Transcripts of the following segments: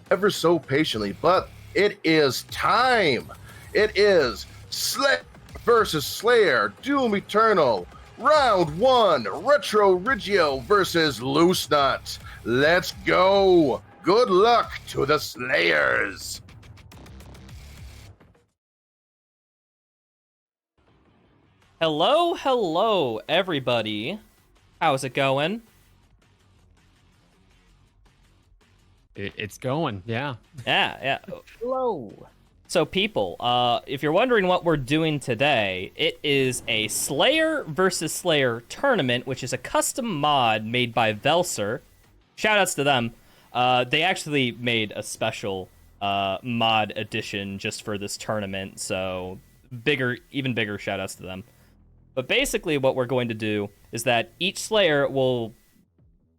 ever so patiently, but it is time. It is Slayer versus Slayer, Doom Eternal, Round 1, RetroRiggio versus Loose Nut. Let's go. Good luck to the Slayers. Hello, everybody. How's it going? It's going, yeah. Yeah. Hello. So, people, if you're wondering what we're doing today, it is a Slayer versus Slayer tournament, which is a custom mod made by Velser. Shoutouts to them. They actually made a special mod edition just for this tournament, so even bigger shoutouts to them. But basically what we're going to do is that each Slayer will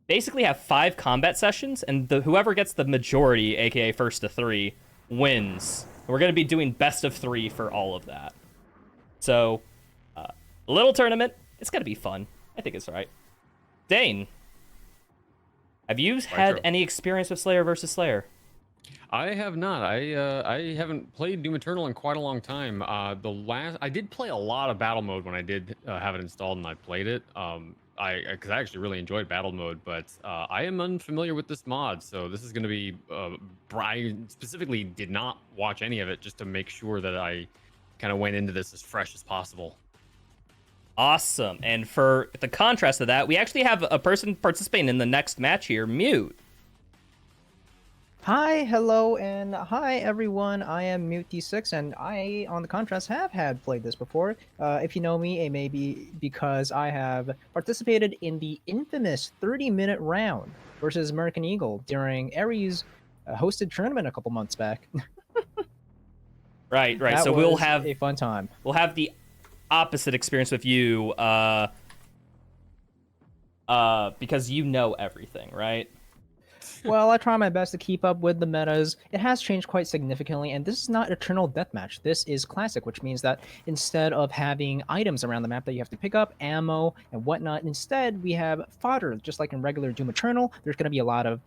basically have 5 combat sessions, and whoever gets the majority, aka first to 3, wins. We're going to be doing best of 3 for all of that. So, a little tournament. It's going to be fun. I think it's right. Dane, have you had any experience with Slayer versus Slayer? I have not. I haven't played Doom Eternal in quite a long time. I did play a lot of battle mode when I did have it installed and I played it. Because I actually really enjoyed battle mode, but I am unfamiliar with this mod, so this is going to be. I specifically did not watch any of it just to make sure that I kind of went into this as fresh as possible. Awesome. And for the contrast of that, we actually have a person participating in the next match here, Mute. Hi, hello, and hi everyone. I am Mute D6, and I, on the contrast, have played this before. If you know me, it may be because I have participated in the infamous 30-minute round versus American Eagle during Ares' hosted tournament a couple months back. Right. That So was we'll have a fun time. We'll have the opposite experience with you, because you know everything, right? Well, I try my best to keep up with the metas. It has changed quite significantly, and this is not Eternal Deathmatch. This is Classic, which means that instead of having items around the map that you have to pick up, ammo and whatnot, instead we have fodder, just like in regular Doom Eternal. There's going to be a lot of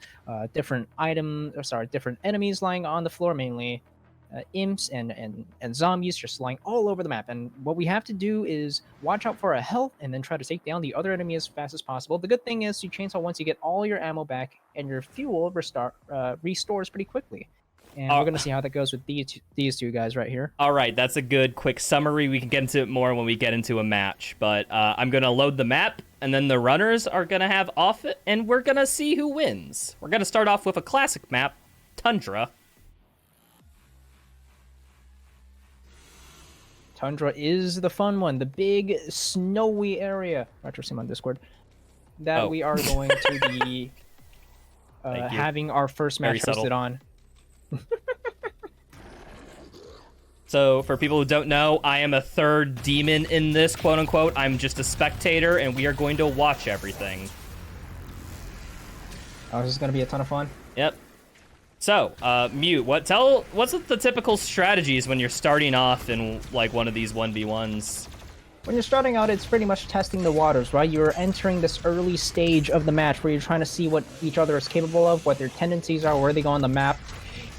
different enemies lying on the floor, mainly imps and zombies just lying all over the map. And what we have to do is watch out for our health and then try to take down the other enemy as fast as possible. The good thing is you chainsaw once you get all your ammo back and your fuel restores pretty quickly. And we're going to see how that goes with these two guys right here. All right, that's a good quick summary. We can get into it more when we get into a match. But I'm going to load the map, and then the runners are going to have off it, and we're going to see who wins. We're going to start off with a classic map, Tundra. Tundra is the fun one, the big snowy area. Retro Sim on Discord. That we are going to be having our first match hosted on. So, for people who don't know, I am a third demon in this, quote unquote. I'm just a spectator, and we are going to watch everything. Oh, this is going to be a ton of fun. Yep. So, Mute, what's the typical strategies when you're starting off in like one of these 1v1s? When you're starting out, it's pretty much testing the waters, right? You're entering this early stage of the match where you're trying to see what each other is capable of, what their tendencies are, where they go on the map,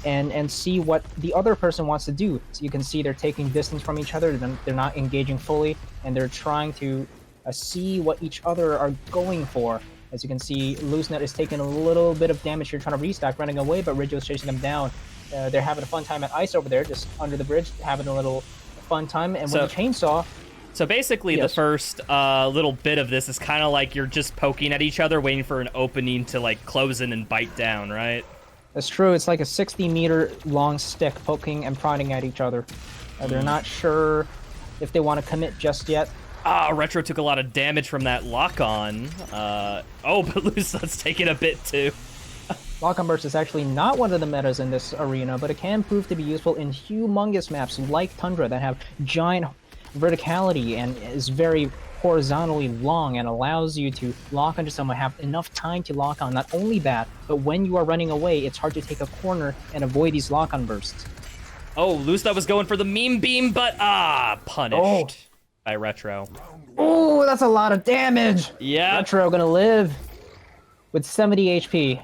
and see what the other person wants to do. So you can see they're taking distance from each other, they're not engaging fully, and they're trying to see what each other are going for. As you can see, Loosenet is taking a little bit of damage here, trying to restock, running away, but Riggio's chasing them down. They're having a fun time at ice over there, just under the bridge, having a little fun time. And with the chainsaw... So basically, the first little bit of this is kind of like you're just poking at each other, waiting for an opening to like close in and bite down, right? That's true. It's like a 60-meter long stick poking and prodding at each other. They're not sure if they want to commit just yet. Retro took a lot of damage from that lock-on. But Lucenet's taking a bit too. Lock-on burst is actually not one of the metas in this arena, but it can prove to be useful in humongous maps like Tundra that have giant verticality and is very horizontally long and allows you to lock onto someone, have enough time to lock on. Not only that, but when you are running away, it's hard to take a corner and avoid these lock-on bursts. Oh, Lucenet was going for the meme beam, but punished by Retro. Oh, that's a lot of damage! Yeah. Retro gonna live with 70 HP.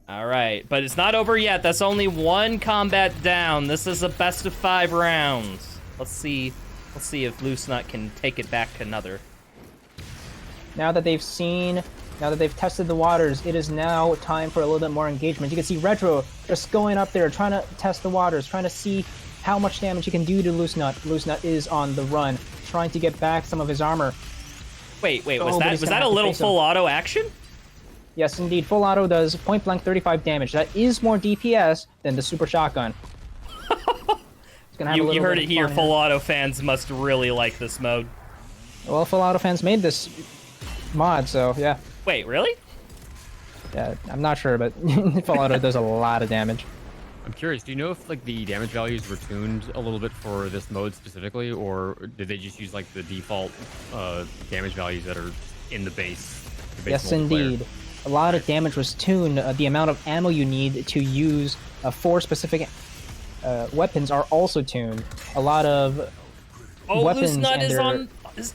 All right, but it's not over yet. That's only one combat down. This is a best of 5 rounds. Let's see if Loose Nut can take it back another. Now that they've tested the waters, it is now time for a little bit more engagement. You can see Retro just going up there, trying to test the waters, trying to see how much damage he can do to Loose Nut. Loose Nut is on the run, trying to get back some of his armor. Wait, was that a little full auto action? Yes, indeed. Full auto does point blank 35 damage. That is more DPS than the super shotgun. You heard it here. Full auto fans must really like this mode. Well, full auto fans made this mod, so yeah. Wait, really? Yeah, I'm not sure, but full auto does a lot of damage. I'm curious, do you know if like the damage values were tuned a little bit for this mode specifically, or did they just use like the default damage values that are in the base? Yes, indeed. A lot of damage was tuned. The amount of ammo you need to use for specific weapons are also tuned. A lot of weapons Loose Nut is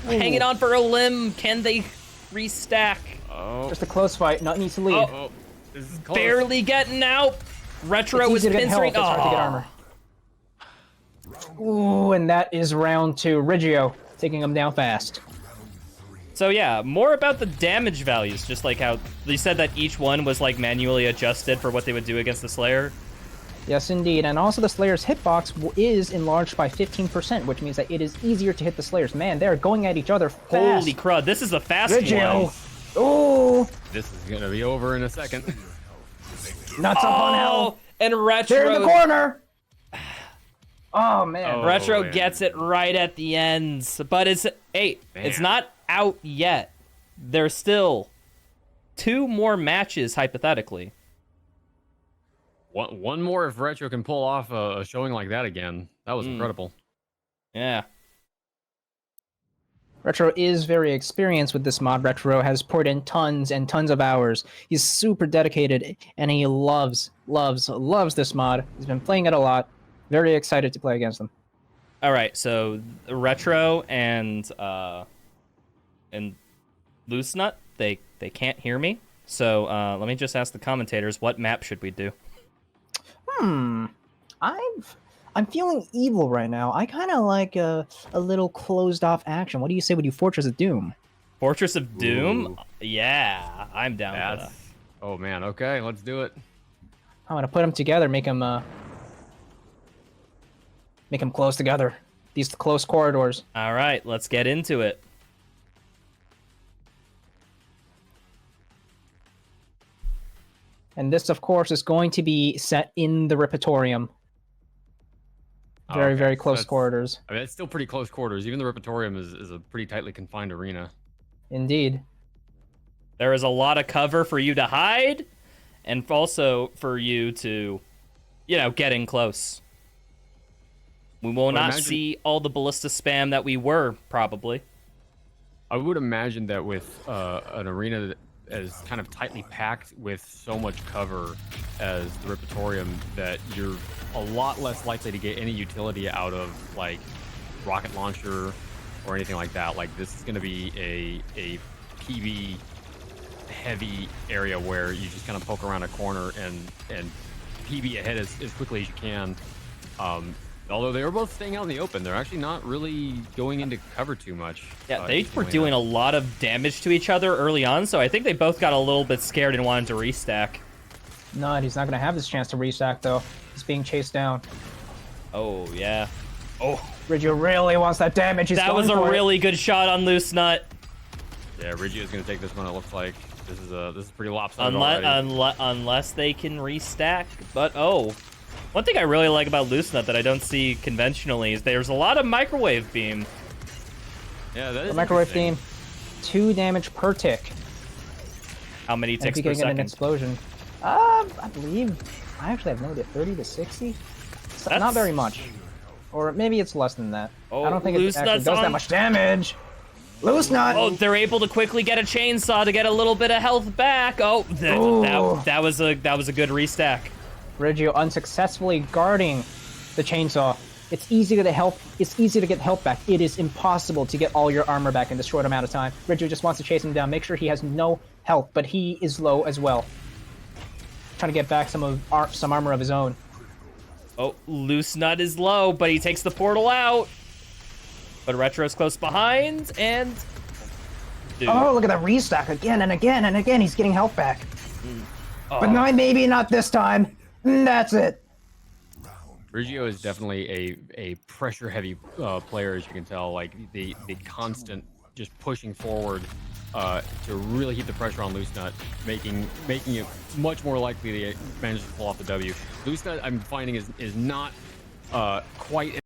hanging on for a limb. Can they restack? Oh. Just a close fight. Nut needs to leave. Oh. This is close. Barely getting out. Retro is pincering. It's hard to get armor. Ooh, and that is round 2. Riggio taking him down fast. So yeah, more about the damage values, just like how they said that each one was like manually adjusted for what they would do against the Slayer. Yes, indeed. And also the Slayer's hitbox is enlarged by 15%, which means that it is easier to hit the Slayers. Man, they're going at each other fast. Holy crud, this is the fast one. Ooh! This is gonna be over in a second. Nuts up on hell! And Retro... They're in the corner! Oh, man. Retro gets it right at the ends. But it's not out yet. There's still 2 more matches, hypothetically. One more if Retro can pull off a showing like that again. That was incredible. Yeah. Retro is very experienced with this mod. Retro has poured in tons and tons of hours. He's super dedicated, and he loves this mod. He's been playing it a lot. Very excited to play against them. All right, so Retro and Loose Nut, they can't hear me. So let me just ask the commentators, what map should we do? I'm feeling evil right now. I kind of like a little closed-off action. What do you say we do Fortress of Doom? Fortress of Doom? Ooh. Yeah, I'm down for that. Oh man, okay, let's do it. I'm gonna put them together, make them close together. These close corridors. All right, let's get into it. And this, of course, is going to be set in the Repertorium. Very close corridors. I mean, it's still pretty close quarters. Even the Repertorium is a pretty tightly confined arena. Indeed. There is a lot of cover for you to hide, and also for you to, get in close. We will not see all the ballista spam that we were, probably. I would imagine that with an arena that is kind of tightly packed with so much cover as the Repertorium, that you're a lot less likely to get any utility out of like rocket launcher or anything like that. Like this is going to be a PB heavy area where you just kind of poke around a corner and PB ahead as quickly as you can. Although they were both staying out in the open, they're actually not really going into cover too much. Yeah, they were doing a lot of damage to each other early on, so I think they both got a little bit scared and wanted to restack. No, he's not going to have this chance to restack, though. He's being chased down. Oh, yeah. Oh, Riggio really wants that damage. that was a really good shot on Loose Nut. Yeah, Riggio's going to take this one, it looks like. This is pretty lopsided Unless they can restack. But, one thing I really like about Loose Nut that I don't see conventionally is there's a lot of microwave beam. Yeah, that is the microwave beam. 2 damage per tick. How many ticks per per second? Get an second? explosion. I believe, I actually have no idea, 30 to 60? That's not very much. Or maybe it's less than that. Oh, I don't think Loose it actually Nut's does that on- much damage. Loose Nut! Oh, they're able to quickly get a chainsaw to get a little bit of health back. Oh, that was a good restack. Riggio unsuccessfully guarding the chainsaw. It's easy to get health back. It is impossible to get all your armor back in this short amount of time. Riggio just wants to chase him down, make sure he has no health, but he is low as well. trying to get back some armor of his own. Oh, Loose Nut is low, but he takes the portal out. But Retro's close behind, and... Dude. Oh, look at that restack again and again and again. He's getting health back. Oh. But no, maybe not this time. That's it. Riggio is definitely a pressure-heavy player, as you can tell. Like, the constant just pushing forward to really keep the pressure on Loose Nut, making it much more likely to manage to pull off the W. Loose Nut, I'm finding, is not quite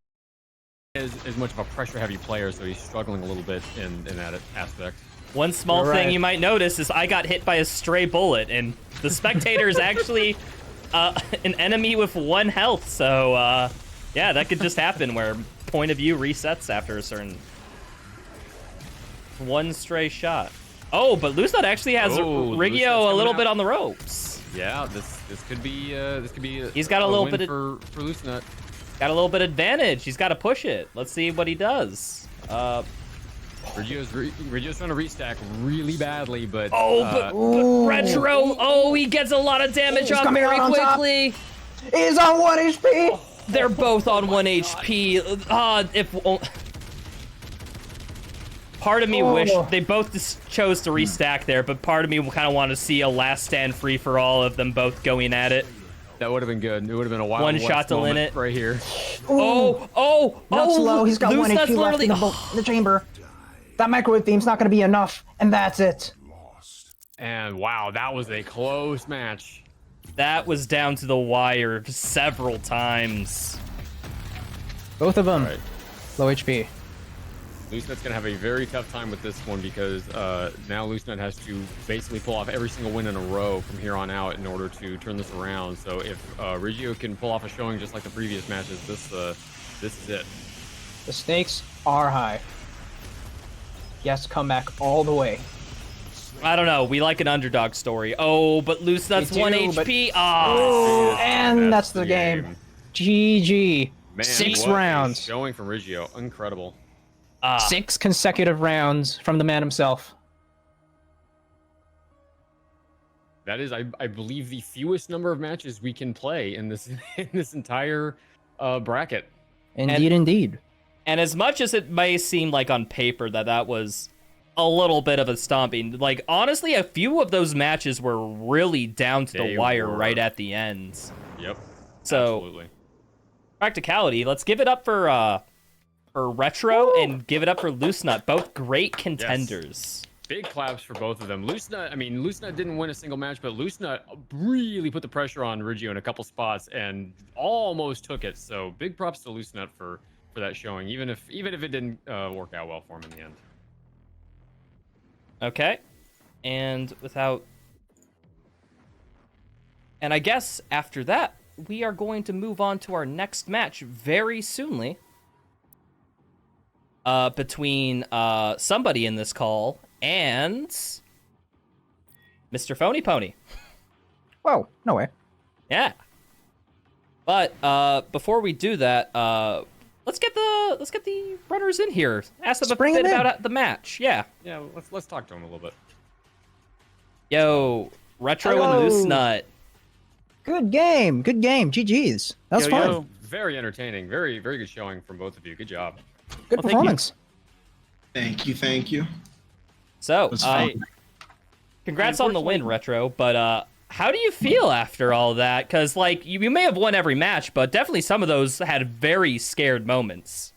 as much of a pressure-heavy player, so he's struggling a little bit in that aspect. One small thing you might notice is I got hit by a stray bullet, and the spectator is actually an enemy with 1 health, so yeah, that could just happen where point of view resets after a certain... 1 stray shot. Oh, but Loose Nut actually has Riggio a little bit on the ropes. Yeah, this could be He's got a little bit for Loose Nut. Got a little bit of advantage. He's got to push it. Let's see what he does. Riggio's trying to restack really badly, but but Retro. Oh, he gets a lot of damage on very quickly. He's on 1 HP. They're both on 1 HP. Part of me wish they both just chose to restack there, but part of me kind of want to see a last stand free for all of them both going at it. That would have been good. It would have been a wild 1 shot to win it right here. Nut's low. He's got 1 HP left in the chamber. That microwave theme's not going to be enough, and that's it. And wow, that was a close match. That was down to the wire several times. Both of them low HP. Loose Nut's gonna have a very tough time with this one because now Loose Nut has to basically pull off every single win in a row from here on out in order to turn this around. So if Riggio can pull off a showing just like the previous matches, this is it. The stakes are high. He has to come back all the way. I don't know. We like an underdog story. Oh, but Loose Nut's 1 HP. And that's the game. GG. Man, 6 rounds. Showing from Riggio, incredible. 6 consecutive rounds from the man himself. That is, I believe, the fewest number of matches we can play in this entire bracket. Indeed. And as much as it may seem like on paper that was a little bit of a stomping, like honestly, a few of those matches were really down to the wire right at the end. Yep. So, absolutely. Practicality. Let's give it up for Retro and give it up for Loose Nut. Both great contenders. Yes. Big claps for both of them. Loose Nut didn't win a single match, but Loose Nut really put the pressure on Riggio in a couple spots and almost took it. So big props to Loose Nut for that showing, even if it didn't work out well for him in the end. Okay. And I guess after that, we are going to move on to our next match very soonly. Between somebody in this call and Mr. Phony Pony. Whoa, no way. Yeah. But before we do that, let's get the runners in here. Ask them a bit about the match. Yeah. Yeah, let's talk to him a little bit. Yo, Retro and Loose Nut. Good game. GG's. That was fun. Very entertaining. Very, very good showing from both of you. Good job. Good performance. Thank you. So, congrats on the win, Retro. But how do you feel after all that? Because like you may have won every match, but definitely some of those had very scared moments.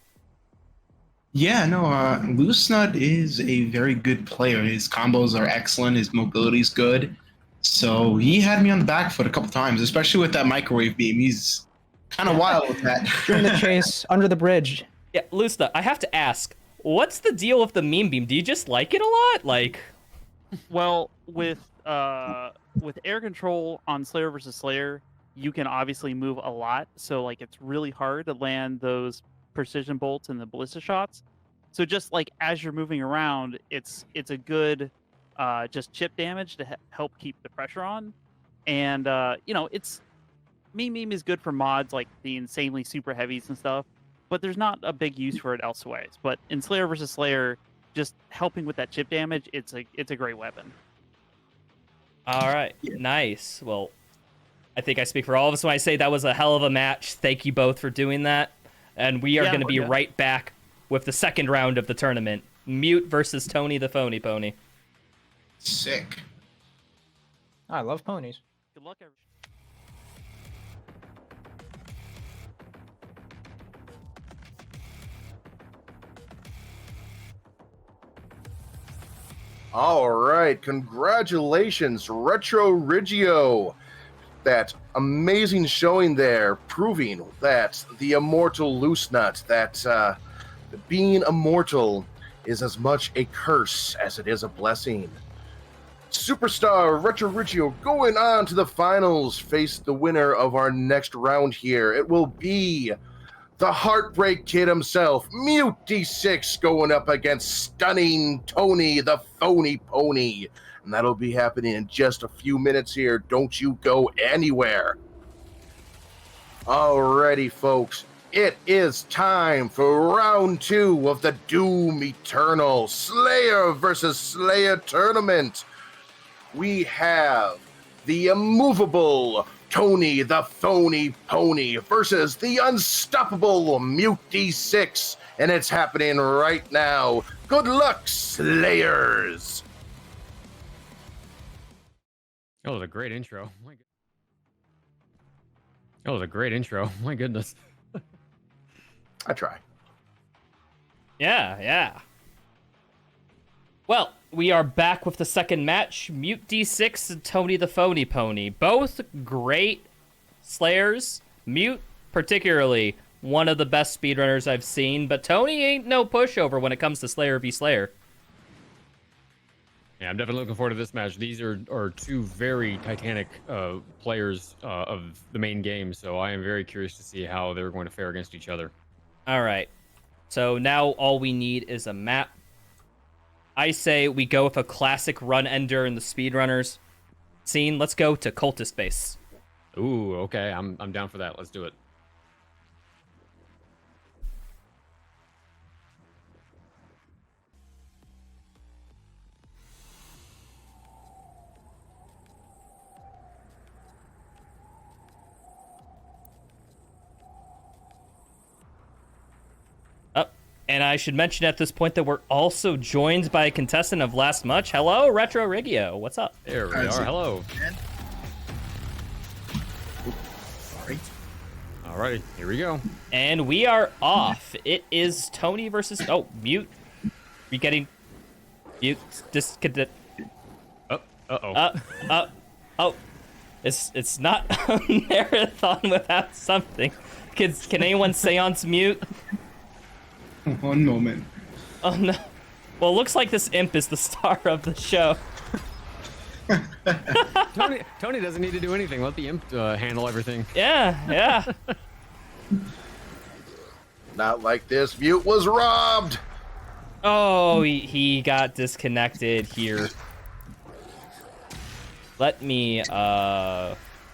Yeah, no, Loose Nut is a very good player. His combos are excellent. His mobility's good. So he had me on the back foot a couple times, especially with that microwave beam. He's kind of wild with that. During the chase, under the bridge. Yeah, Loose Nut, I have to ask, what's the deal with the meme beam? Do you just like it a lot? Like, well, with air control on Slayer versus Slayer, you can obviously move a lot. So like it's really hard to land those precision bolts and the ballista shots. So just like as you're moving around, it's a good just chip damage to help keep the pressure on. And it's meme is good for mods like the insanely super heavies and stuff. But there's not a big use for it elsewhere. But in Slayer versus Slayer, just helping with that chip damage, it's a great weapon. All right, nice. Well, I think I speak for all of us when I say that was a hell of a match. Thank you both for doing that. And we are going to be right back with the second round of the tournament. Mute versus Tony the Phony Pony. Sick. I love ponies. Good luck, everyone. All right, congratulations, RetroRiggio. That amazing showing there, proving that the immortal Loose Nut, that being immortal is as much a curse as it is a blessing. Superstar RetroRiggio going on to the finals, face the winner of our next round here. It will be the Heartbreak Kid himself, Mute D6, going up against stunning Tony the Phony Pony. And that'll be happening in just a few minutes here. Don't you go anywhere. Alrighty, folks. It is time for round 2 of the Doom Eternal Slayer versus Slayer tournament. We have the immovable Tony the Phony Pony versus the unstoppable Mute D6, and it's happening right now. Good luck, Slayers! That was a great intro. That was a great intro. My goodness. I try. Yeah. Well, we are back with the second match. Mute D6 and Tony the Phony Pony. Both great Slayers. Mute, particularly, one of the best speedrunners I've seen, but Tony ain't no pushover when it comes to Slayer v Slayer. Yeah, I'm definitely looking forward to this match. These are two very titanic players of the main game, so I am very curious to see how they're going to fare against each other. All right. So now all we need is a map. I say we go with a classic run ender in the speedrunners scene. Let's go to Cultist Base. Ooh, okay. I'm down for that. Let's do it. And I should mention at this point that we're also joined by a contestant of last match. Hello, RetroRiggio. What's up? There we are. Hello. Sorry. Alrighty, here we go. And we are off. It is Tony versus... Oh, Mute. We getting... Mute. Disconnect. Oh. It's not a marathon without something. Can anyone seance Mute? One moment. Oh no. Well, it looks like this imp is the star of the show. Tony doesn't need to do anything. Let the imp handle everything. Yeah. Not like this. Mute was robbed. Oh, he got disconnected here. Let me,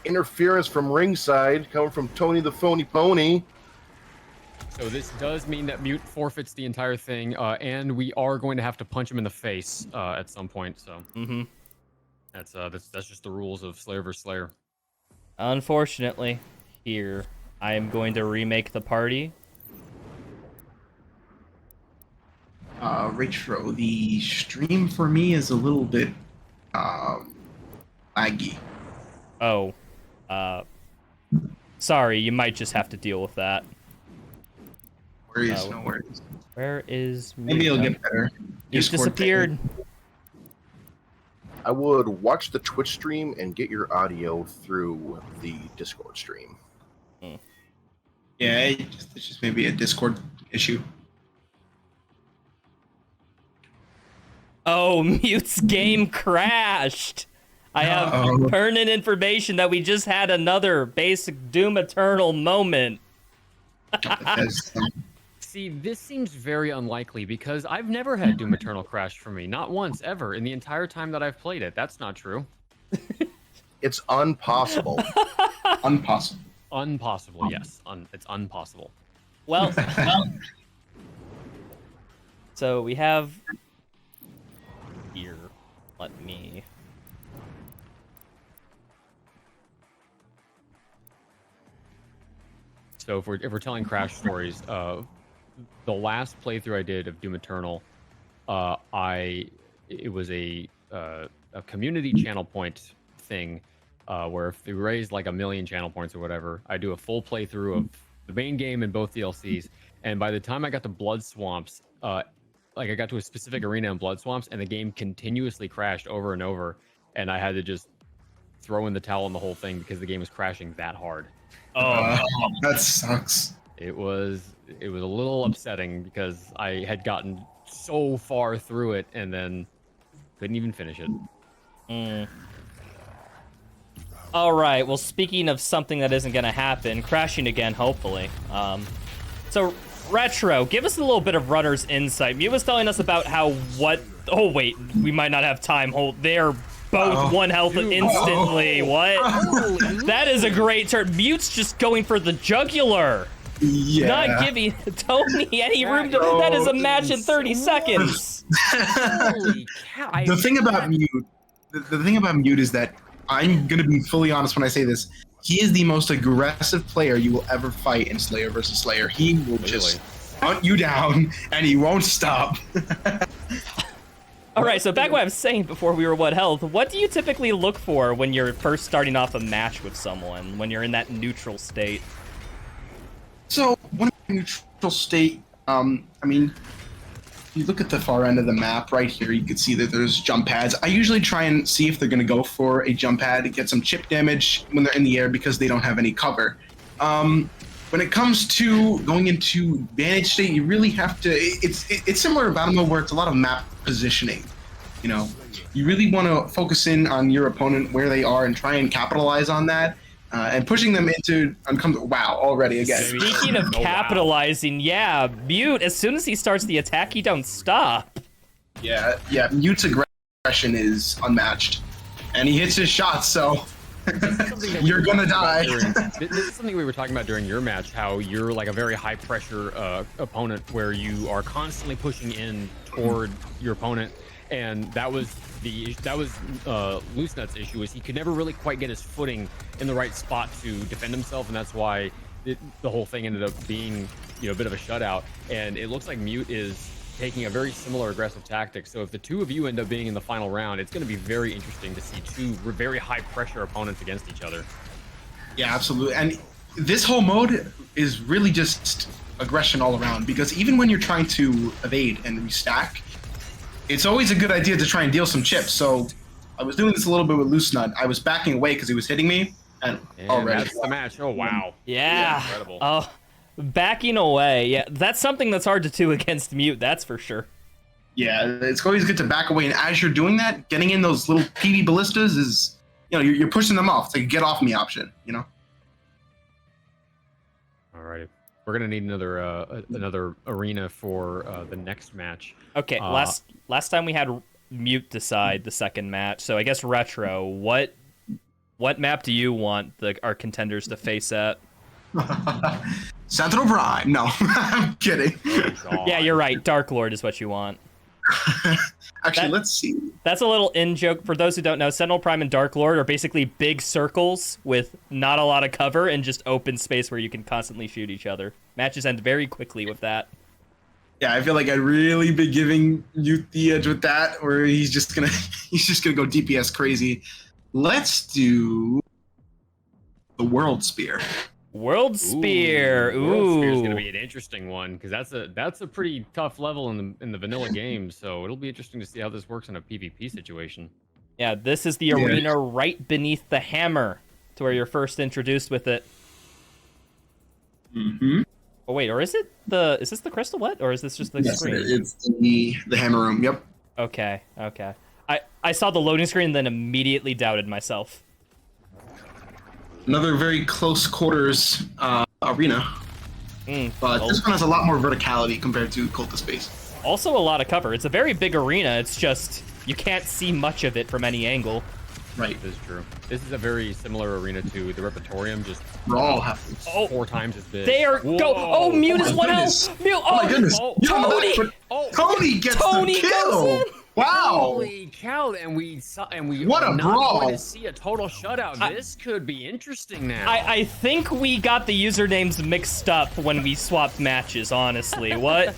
Interference from ringside coming from Tony the Phony Pony. So this does mean that Mute forfeits the entire thing, and we are going to have to punch him in the face at some point. So that's just the rules of Slayer vs. Slayer. Unfortunately, here I am going to remake the party. Retro, the stream for me is a little bit laggy. Oh, sorry, you might just have to deal with that. Worries, no worries. Where is Maybe it'll get better. You disappeared. I would watch the Twitch stream and get your audio through the Discord stream. Yeah, it's just maybe a Discord issue. Oh, Mute's game crashed. I have pertinent information that we just had another basic Doom Eternal moment. See, this seems very unlikely because I've never had Doom Eternal crash for me. Not once, ever, in the entire time that I've played it. That's not true. It's impossible. Impossible, yes. It's impossible. Well, so we have here. Let me. So if we're telling crash stories, the last playthrough I did of Doom Eternal, it was a community channel point thing, where if we raised like 1 million channel points or whatever, I do a full playthrough of the main game and both DLCs. And by the time I got to Blood Swamps, like I got to a specific arena in Blood Swamps, and the game continuously crashed over and over, and I had to just throw in the towel on the whole thing because the game was crashing that hard. Oh, That sucks. It was a little upsetting because I had gotten so far through it and then couldn't even finish it. All right. Well, speaking of something that isn't going to happen, crashing again, hopefully. So, Retro, give us a little bit of runner's insight. Mew was telling us about how Oh, wait. We might not have time. They're both one health instantly. What? That is a great turn. Mute's just going for the jugular. Yeah. Not giving Tony any room to... That is a match in 30 seconds. Holy cow. The thing about Mute is that I'm gonna be fully honest when I say this. He is the most aggressive player you will ever fight in Slayer versus Slayer. He will just hunt you down and he won't stop. All right, so back what I was saying before we were what health, what do you typically look for when you're first starting off a match with someone, when you're in that neutral state? So, when I'm in neutral state, I mean, you look at the far end of the map right here, you can see that there's jump pads. I usually try and see if they're going to go for a jump pad to get some chip damage when they're in the air because they don't have any cover. When it comes to going into vantage state, you really have to... It's similar to battle mode where it's a lot of map positioning. You know, you really want to focus in on your opponent where they are and try and capitalize on that. And pushing them into uncomfortable. Wow, already again. Speaking of capitalizing, yeah, Mute, as soon as he starts the attack, he don't stop. Yeah, Mute's aggression is unmatched. And he hits his shots, so you're gonna die. This is something we were talking about during your match, how you're like a very high pressure opponent where you are constantly pushing in toward your opponent. And that was Loose Nut's issue, is he could never really quite get his footing in the right spot to defend himself, and that's why the whole thing ended up being, a bit of a shutout. And it looks like Mute is taking a very similar aggressive tactic. So if the two of you end up being in the final round, it's going to be very interesting to see two very high pressure opponents against each other. Yeah, absolutely. And this whole mode is really just aggression all around, because even when you're trying to evade and restack, it's always a good idea to try and deal some chips. So I was doing this a little bit with Loose Nut. I was backing away because he was hitting me, and already that's the match. Oh wow! Yeah. Incredible. Oh, backing away. Yeah, that's something that's hard to do against Mute. That's for sure. Yeah, it's always good to back away, and as you're doing that, getting in those little PV ballistas is, you're pushing them off. It's like a get off me option. Alrighty. We're gonna need another arena for the next match. Okay, last time we had Mute decide the second match, so I guess Retro, what map do you want our contenders to face at? Central Prime. No, I'm kidding. Oh, yeah, you're right. Dark Lord is what you want. Actually, let's see. That's a little in-joke. For those who don't know, Sentinel Prime and Dark Lord are basically big circles with not a lot of cover and just open space where you can constantly shoot each other. Matches end very quickly with that. Yeah, I feel like I'd really be giving Mute the edge with that, where he's just gonna go DPS crazy. Let's do the World Spear. World Spear. Ooh. World Spear is gonna be an interesting one, because that's a pretty tough level in the vanilla game. So it'll be interesting to see how this works in a PvP situation. Yeah, this is the arena right beneath the hammer, to where you're first introduced with it. Mm-hmm. Oh wait, or is this the crystal? What? Or is this just the screen? It's in the hammer room. Yep. Okay. I saw the loading screen and then immediately doubted myself. Another very close quarters arena. But this one has a lot more verticality compared to Cult of Space. Also a lot of cover. It's a very big arena. It's just you can't see much of it from any angle. Right. This is true. This is a very similar arena to the Repertorium, just Brawl. 4 times as big. They are go. Oh, Mute is one goodness. out. Mute. Oh my goodness. Tony. Tony gets the kill. Goes in. Wow! Holy cow! And we What are a not brawl! going to see a total shutout. This could be interesting now. I think we got the usernames mixed up when we swapped matches, honestly. What?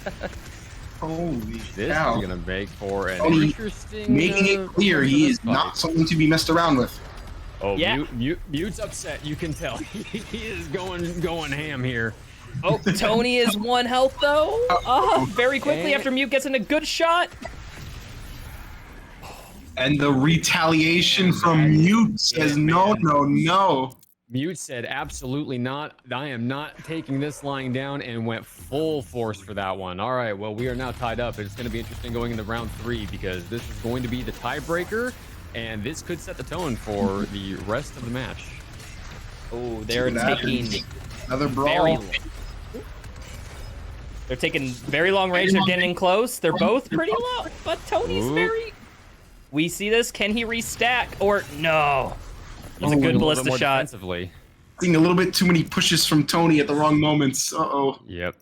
Holy This cow. is gonna make for an Tony interesting. Making it clear rest of he this is not fight. something to be messed around with. Oh, Yeah. Mute's upset. You can tell. He is going ham here. Oh, Tony is 1 health though. Very quickly after Mute gets in a good shot. And the retaliation from Mute says, no, no, no. Mute said, absolutely not. I am not taking this lying down, and went full force for that one. All right, well, we are now tied up. It's going to be interesting going into round 3 because this is going to be the tiebreaker, and this could set the tone for the rest of the match. Oh, they're That taking is another very. brawl. They're taking very long range. They're getting close. They're both pretty low, but Tony's Ooh. very. We see this. Can he restack or no? It was a Oh, good little bit ballista more shot. defensively. Seeing a little bit too many pushes from Tony at the wrong moments. Uh-oh. Yep.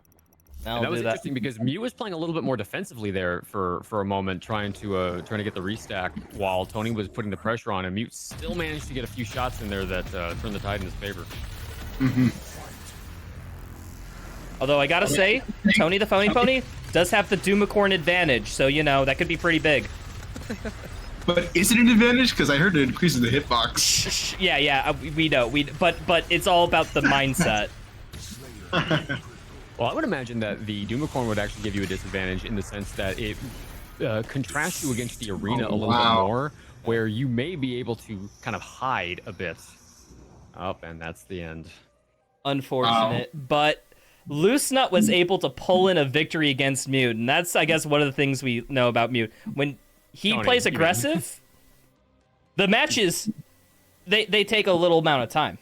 I'll And that do was that. interesting because Mute was playing a little bit more defensively there for a moment, trying to get the restack while Tony was putting the pressure on, and Mute still managed to get a few shots in there that turned the tide in his favor. Mm-hmm. Although I gotta say, Tony the Phony Pony does have the Doomicorn advantage, so you know that could be pretty big. But is it an advantage? Because I heard it increases the hitbox. Yeah, we know. But it's all about the mindset. Well, I would imagine that the Doomicorn would actually give you a disadvantage in the sense that it contrasts you against the arena a little bit more, where you may be able to kind of hide a bit. Oh, and that's the end. Unfortunate, but Loose Nut was able to pull in a victory against Mute, and that's, I guess, one of the things we know about Mute. When he Tony, plays you mean. aggressive, the matches they take a little amount of time.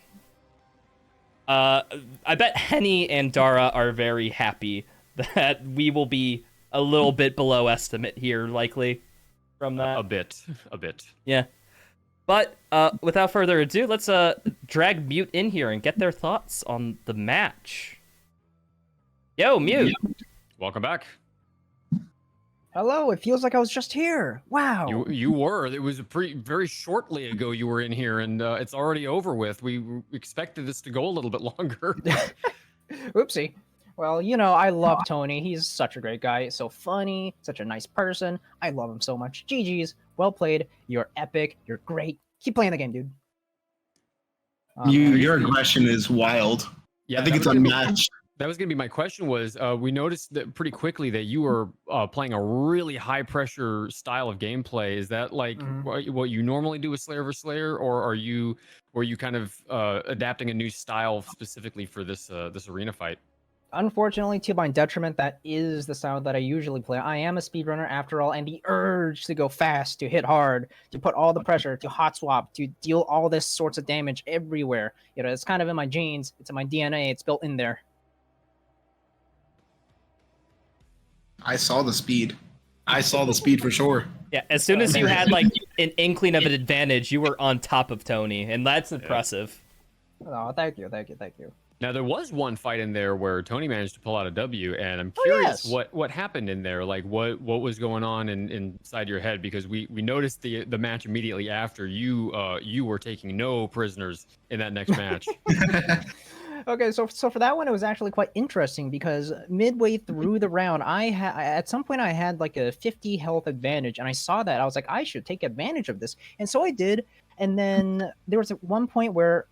I bet Henny and Dara are very happy that we will be a little bit below estimate here, likely, from that. A bit. Yeah. But without further ado, let's drag Mute in here and get their thoughts on the match. Yo, Mute. Welcome back. Hello, it feels like I was just here. Wow. You were. It was very shortly ago you were in here, and it's already over with. We expected this to go a little bit longer. Oopsie. Well, you know, I love Tony. He's such a great guy. So funny, such a nice person. I love him so much. GG's. Well played. You're epic. You're great. Keep playing the game, dude. Your aggression is wild. Yeah, I think that it's was gonna be- unmatched. That was going to be my question. Was we noticed that pretty quickly that you were playing a really high pressure style of gameplay. Is that like what you normally do with Slayer vs Slayer, or were you kind of adapting a new style specifically for this arena fight? Unfortunately, to my detriment, that is the style that I usually play. I am a speedrunner after all, and the urge to go fast, to hit hard, to put all the pressure, to hot swap, to deal all this sorts of damage everywhere. You know, it's kind of in my genes. It's in my DNA. It's built in there. I saw the speed. I saw the speed for sure. Yeah, as soon as you had like an inkling of an advantage, you were on top of Tony, and that's impressive. Oh, thank you. Now there was one fight in there where Tony managed to pull out a W, and I'm curious yes. what happened in there. Like what was going on inside your head, because we noticed the match immediately after you were taking no prisoners in that next match. Okay, so for that one, it was actually quite interesting because midway through the round, at some point I had like a 50 health advantage, and I saw that. I was like, I should take advantage of this, and so I did. And then there was one point where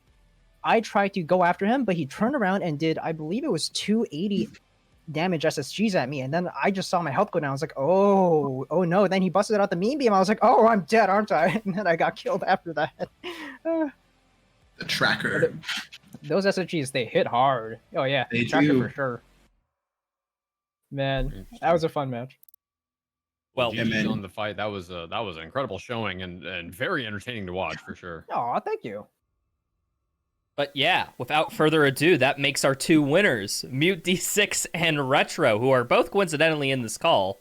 I tried to go after him, but he turned around and did, I believe it was 280 damage SSGs at me, and then I just saw my health go down. I was like, oh no. Then he busted out the mean beam. I was like, oh, I'm dead, aren't I? And then I got killed after that. The tracker. Those SSGs, they hit hard. Oh yeah, They tracker do. for sure. Man, that was a fun match. Well, Yeah, GG's man. on the fight. That was an incredible showing and very entertaining to watch for sure. Oh, thank you. but yeah, without further ado, that makes our two winners, Mute D6 and Retro, who are both coincidentally in this call,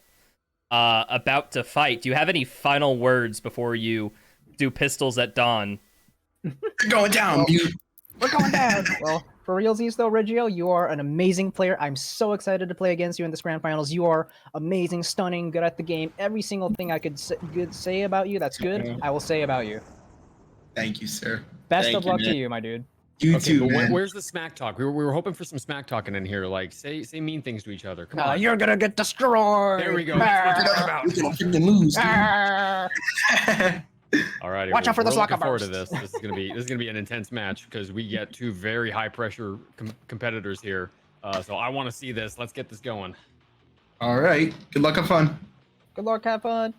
about to fight. Do you have any final words before you do pistols at dawn? Going down, Mute. We're going down. Well, For realsies though, Reggio, you are an amazing player. I'm so excited to play against you in this grand finals. You are amazing, stunning, good at the game. Every single thing I could say about you that's good, I will say about you. Thank you, sir. Best Thank of luck man. to you, my dude. You Okay, too, but man. where's the smack talk? We were hoping for some smack talking in here. Like, say mean things to each other. Come on. You're gonna get destroyed. There we go. That's what we're talking We're gonna freaking lose, dude. All right. Watch out for this looking Locka forward to burst. this. This is gonna be an intense match because we get two very high pressure competitors here. So I want to see this. Let's get this going. All right. Good luck. Have fun. Good luck, have fun.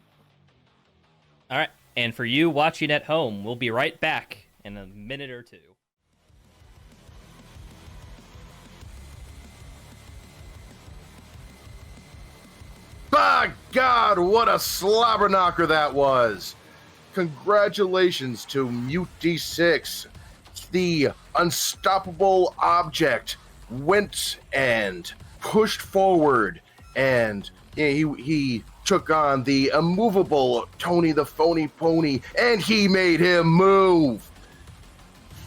All right, and for you watching at home, we'll be right back in a minute or two. By God, what a slobber knocker that was! Congratulations to Mute D6. The unstoppable object went and pushed forward, and he took on the immovable Tony the Phony Pony, and he made him move.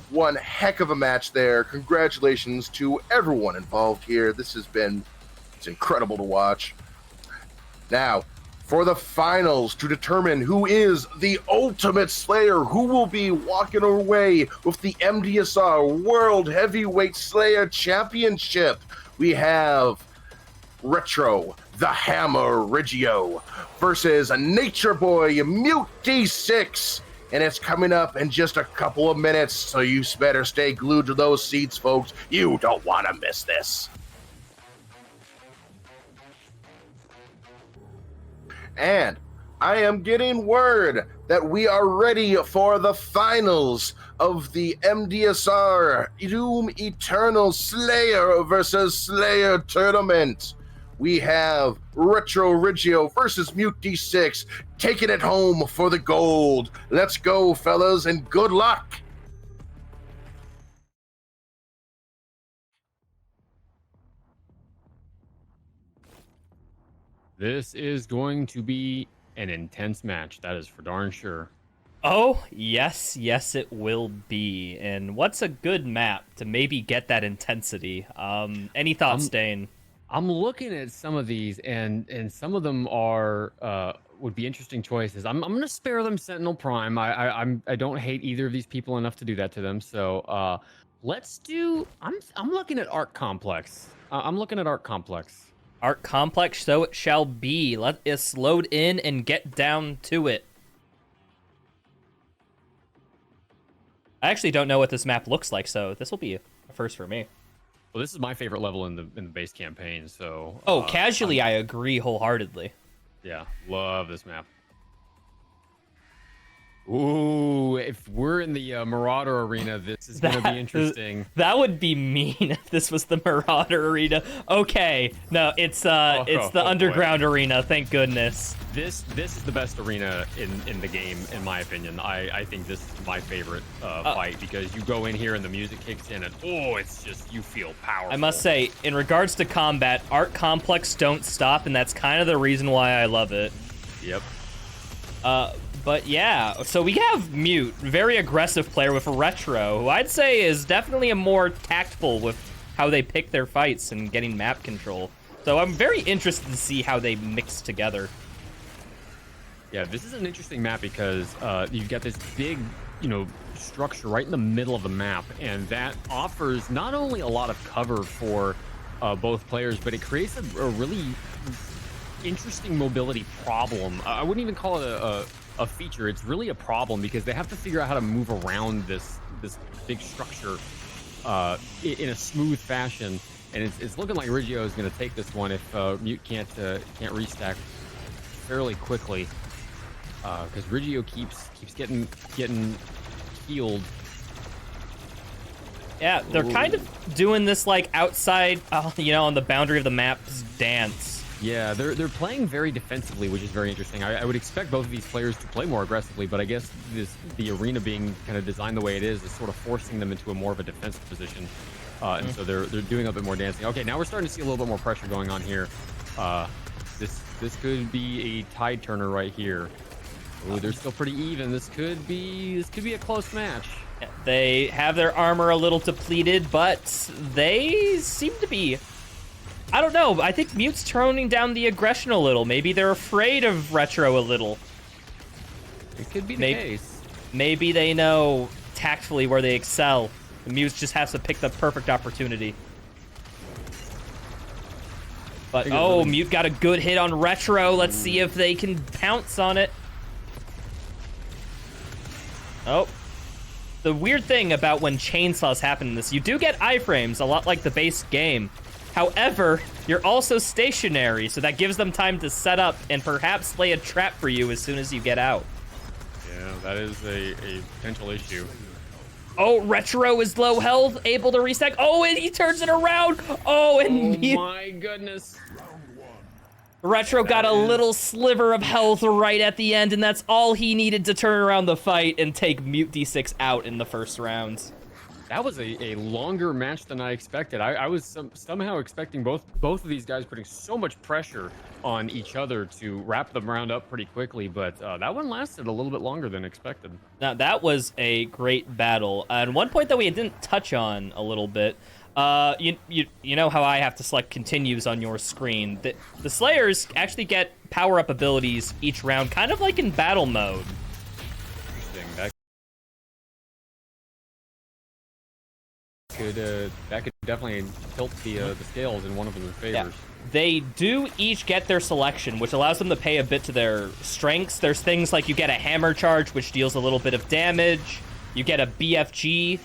One heck of a match there. Congratulations to everyone involved here. It's incredible to watch. Now, for the finals to determine who is the ultimate Slayer, who will be walking away with the MDSR World Heavyweight Slayer Championship, we have Retro, the Hammer Riggio, versus Nature Boy, Mute D6. And it's coming up in just a couple of minutes, so you better stay glued to those seats, folks. You don't want to miss this. And I am getting word that we are ready for the finals of the MDSR Doom Eternal Slayer versus Slayer tournament. We have RetroRiggio versus Mute D6 taking it home for the gold. Let's go, fellas, and good luck. This is going to be an intense match. That is for darn sure. Oh, yes, it will be. And what's a good map to maybe get that intensity? Any thoughts, Dane? I'm looking at some of these, and some of them are would be interesting choices. I'm gonna spare them Sentinel Prime. I don't hate either of these people enough to do that to them. So let's do. I'm looking at Arc Complex. I'm looking at Arc Complex. Arc Complex, so it shall be. Let us load in and get down to it. I actually don't know what this map looks like, so this will be a first for me. Well, this is my favorite level in the base campaign. So. Oh, casually, I agree wholeheartedly. Yeah, love this map. Ooh, if we're in the Marauder arena, this is going to be interesting. That would be mean if this was the Marauder arena. Okay, no, it's the Underground arena. Thank goodness. This is the best arena in the game, in my opinion. I think this is my favorite fight because you go in here and the music kicks in and it's just you feel powerful. I must say, in regards to combat, Arc Complex don't stop, and that's kind of the reason why I love it. Yep. But yeah, so we have Mute, very aggressive player with Retro, who I'd say is definitely a more tactful with how they pick their fights and getting map control. So I'm very interested to see how they mix together. Yeah, this is an interesting map because you've got this big, structure right in the middle of the map, and that offers not only a lot of cover for both players, but it creates a really interesting mobility problem. I wouldn't even call it a feature. It's really a problem because they have to figure out how to move around this big structure in a smooth fashion, and it's looking like Riggio is going to take this one if Mute can't restack fairly quickly because Riggio keeps getting healed. Yeah, they're kind of doing this like outside, on the boundary of the map's dance. Yeah, they're playing very defensively, which is very interesting. I would expect both of these players to play more aggressively, but I guess the arena being kind of designed the way it is sort of forcing them into a more of a defensive position, and so they're doing a bit more dancing. Okay, now we're starting to see a little bit more pressure going on here. This could be a tide turner right here. Ooh, they're still pretty even. This could be a close match. They have their armor a little depleted, but they seem to be... I don't know. I think Mute's toning down the aggression a little. Maybe they're afraid of Retro a little. It could be the case. Maybe they know tactfully where they excel. The Mute just has to pick the perfect opportunity. But, oh, Mute got a good hit on Retro. Let's see if they can pounce on it. Oh. The weird thing about when chainsaws happen in this, you do get iframes, a lot like the base game. However, you're also stationary, so that gives them time to set up and perhaps lay a trap for you as soon as you get out. Yeah, that is a potential issue. Oh, Retro is low health, able to restack. Oh, and he turns it around. Oh, and my goodness. Retro got a little sliver of health right at the end, and that's all he needed to turn around the fight and take Mute D6 out in the first round. That was a longer match than I expected. I was somehow expecting both of these guys putting so much pressure on each other to wrap the round up pretty quickly, but that one lasted a little bit longer than expected. Now, that was a great battle. And one point that we didn't touch on a little bit, you know how I have to select continues on your screen. The Slayers actually get power-up abilities each round, kind of like in battle mode. Interesting. That could definitely tilt the scales in one of their favors. Yeah. They do each get their selection, which allows them to pay a bit to their strengths. There's things like you get a hammer charge, which deals a little bit of damage. You get a BFG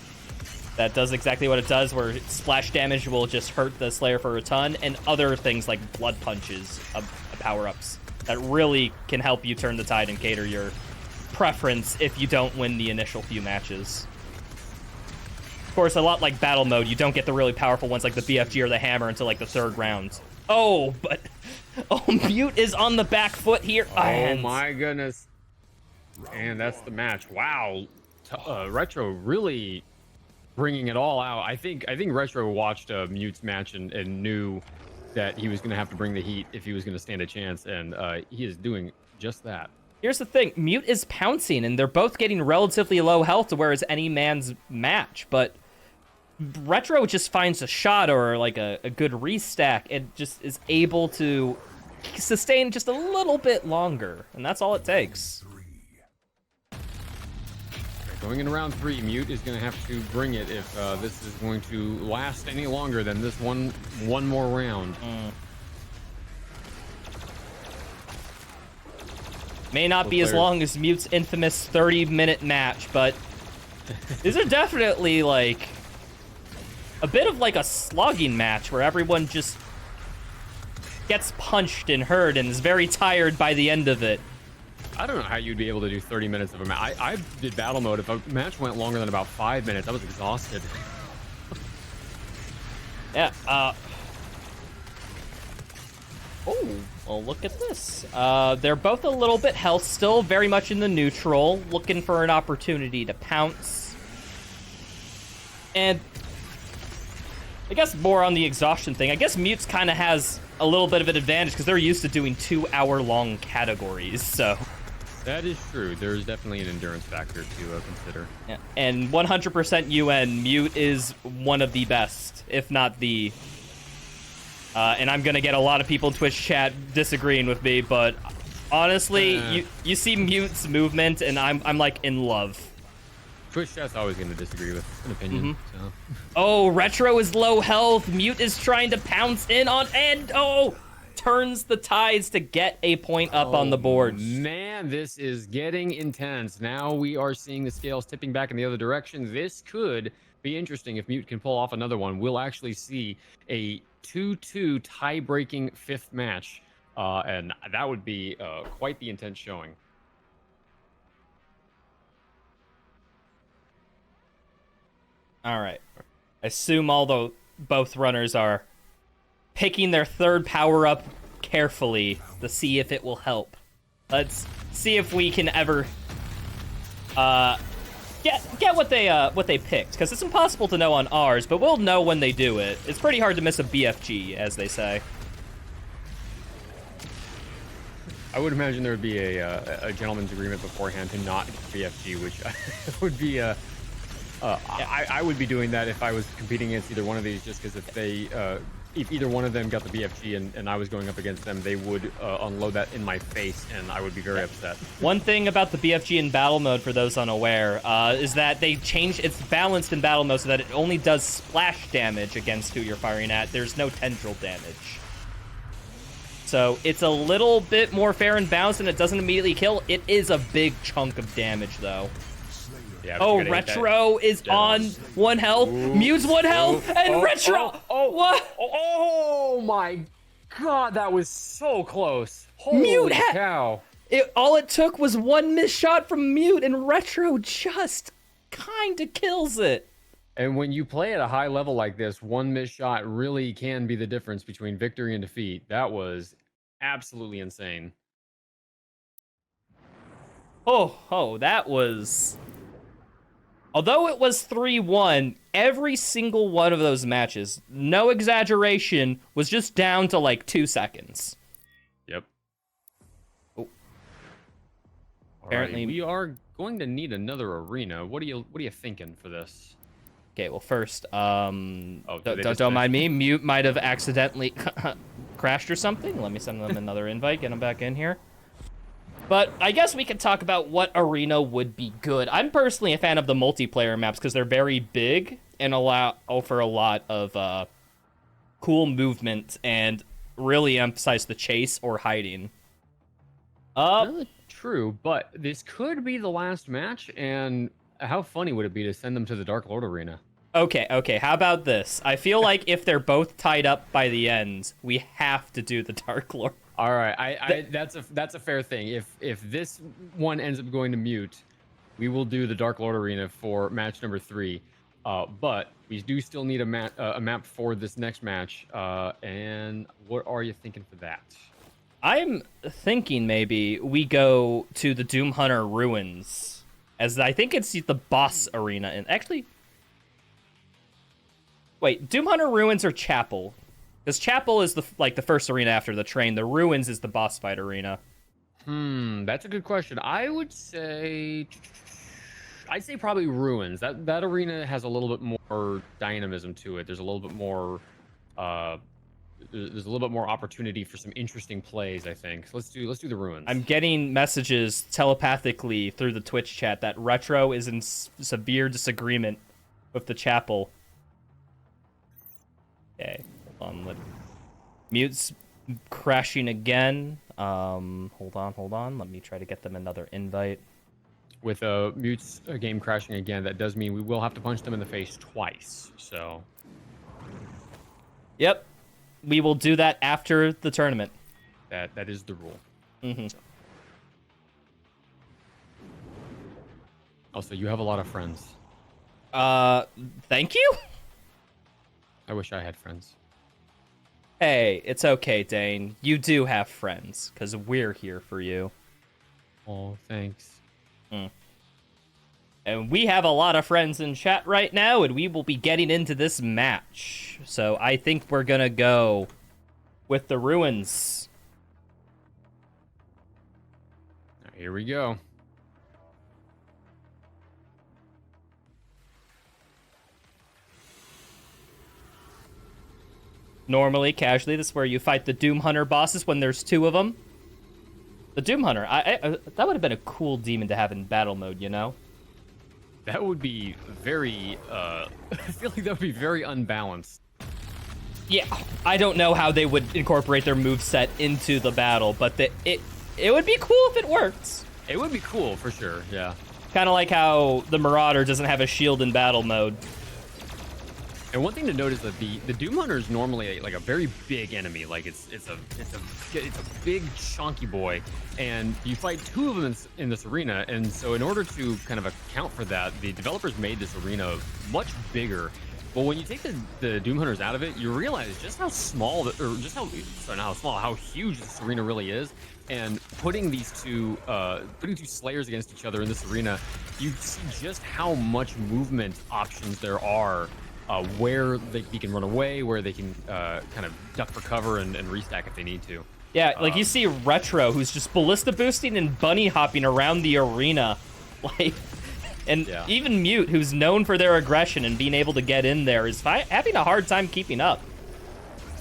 that does exactly what it does, where splash damage will just hurt the Slayer for a ton, and other things like blood punches of power-ups that really can help you turn the tide and cater your preference if you don't win the initial few matches. Of course, a lot like battle mode, you don't get the really powerful ones like the BFG or the hammer until like the third round. Oh, but Mute is on the back foot here. Oh my goodness. And that's the match. Wow. Retro really bringing it all out. I think Retro watched Mute's match and knew that he was going to have to bring the heat if he was going to stand a chance, and he is doing just that. Here's the thing, Mute is pouncing, and they're both getting relatively low health to where it's any man's match, but Retro just finds a shot or like a good restack and just is able to sustain just a little bit longer, and that's all it takes. Going in round 3, Mute is going to have to bring it if this is going to last any longer than this one more round. May not be as long as Mute's infamous 30-minute match, but these are definitely like a bit of like a slogging match where everyone just gets punched and hurt and is very tired by the end of it. I don't know how you'd be able to do 30 minutes of a match. I did battle mode. If a match went longer than about 5 minutes, I was exhausted. Yeah, oh, well, look at this. They're both a little bit health, still very much in the neutral, looking for an opportunity to pounce. And I guess more on the exhaustion thing. I guess Mute's kind of has a little bit of an advantage because they're used to doing 2-hour-long categories, so... That is true. There's definitely an endurance factor to consider. Yeah. And 100% UN, Mute is one of the best, if not the... and I'm gonna get a lot of people in Twitch chat disagreeing with me, but honestly, you see Mute's movement, and I'm like in love. Twitch chat's always gonna disagree with an opinion. So. Oh, Retro is low health. Mute is trying to pounce in on, and turns the tides to get a point up on the board. Man, this is getting intense. Now we are seeing the scales tipping back in the other direction. This could be interesting if Mute can pull off another one. We'll actually see a 2-2 tie-breaking 5th match, and that would be quite the intense showing. All right. I assume both runners are picking their third power-up carefully to see if it will help. Let's see if we can ever get what they picked, because it's impossible to know on ours, but we'll know when they do it. It's pretty hard to miss a BFG, as they say. I would imagine there would be a gentleman's agreement beforehand to not BFG, which would be I would be doing that if I was competing against either one of these, just because if either one of them got the BFG and I was going up against them, they would unload that in my face, and I would be very upset. One thing about the BFG in battle mode, for those unaware, is that they changed it's balanced in battle mode so that it only does splash damage against who you're firing at. There's no tendril damage. So it's a little bit more fair and balanced, and it doesn't immediately kill. It is a big chunk of damage, though. Yeah, oh, Retro is on 1 health. Mute's 1 health, and Retro. What? Oh my God, that was so close. Holy Mute cow. All it took was 1 missed shot from Mute, and Retro just kind of kills it. And when you play at a high level like this, 1 missed shot really can be the difference between victory and defeat. That was absolutely insane. Oh, that was... Although it was 3-1, every single one of those matches, no exaggeration, was just down to like 2 seconds. Yep. Oh. Apparently, we are going to need another arena. What are you thinking for this? Okay, well, first, don't mind me. Mute might have accidentally crashed or something. Let me send them another invite, get them back in here. But I guess we could talk about what arena would be good. I'm personally a fan of the multiplayer maps because they're very big and offer a lot of cool movement and really emphasize the chase or hiding. True, but this could be the last match, and how funny would it be to send them to the Dark Lord arena? Okay, how about this? I feel like if they're both tied up by the end, we have to do the Dark Lord. All right, that's a fair thing. If this one ends up going to Mute, we will do the Dark Lord arena for match number 3. But we do still need a map for this next match. And what are you thinking for that? I'm thinking maybe we go to the Doom Hunter Ruins, as I think it's the boss arena. And actually, wait, Doom Hunter Ruins or Chapel? Because Chapel is the first arena after the train. The Ruins is the boss fight arena. That's a good question. I'd say probably Ruins. That arena has a little bit more dynamism to it. There's a little bit more there's a little bit more opportunity for some interesting plays, I think. So let's do the Ruins. I'm getting messages telepathically through the Twitch chat that Retro is in severe disagreement with the Chapel. Okay, hold on. Mute's crashing again. Hold on. Let me try to get them another invite. With Mute's game crashing again, that does mean we will have to punch them in the face twice. So. Yep. We will do that after the tournament. That is the rule. Mm-hmm. Also, you have a lot of friends. Thank you? I wish I had friends. Hey, it's okay, Dane. You do have friends, because we're here for you. Oh, thanks. And we have a lot of friends in chat right now, and we will be getting into this match. So I think we're going to go with the Ruins. Here we go. Normally, casually, this is where you fight the Doom Hunter bosses when there's 2 of them. The Doom Hunter, that would have been a cool demon to have in battle mode, you know? That would be very, I feel like that would be very unbalanced. Yeah, I don't know how they would incorporate their moveset into the battle, but it would be cool if it worked. It would be cool, for sure, yeah. Kind of like how the Marauder doesn't have a shield in battle mode. And one thing to note is that the Doom Hunter is normally like a very big enemy. Like it's a big chunky boy, and you fight 2 of them in this arena. And so in order to kind of account for that, the developers made this arena much bigger. Well, when you take the Doom Hunters out of it, you realize just how small, how huge this arena really is. And putting these two Slayers against each other in this arena, you see just how much movement options there are. Where they can run away, where they can kind of duck for cover and restack if they need to. Yeah, like you see Retro, who's just ballista boosting and bunny hopping around the arena. Like, And Yeah. even Mute, who's known for their aggression and being able to get in there, is having a hard time keeping up.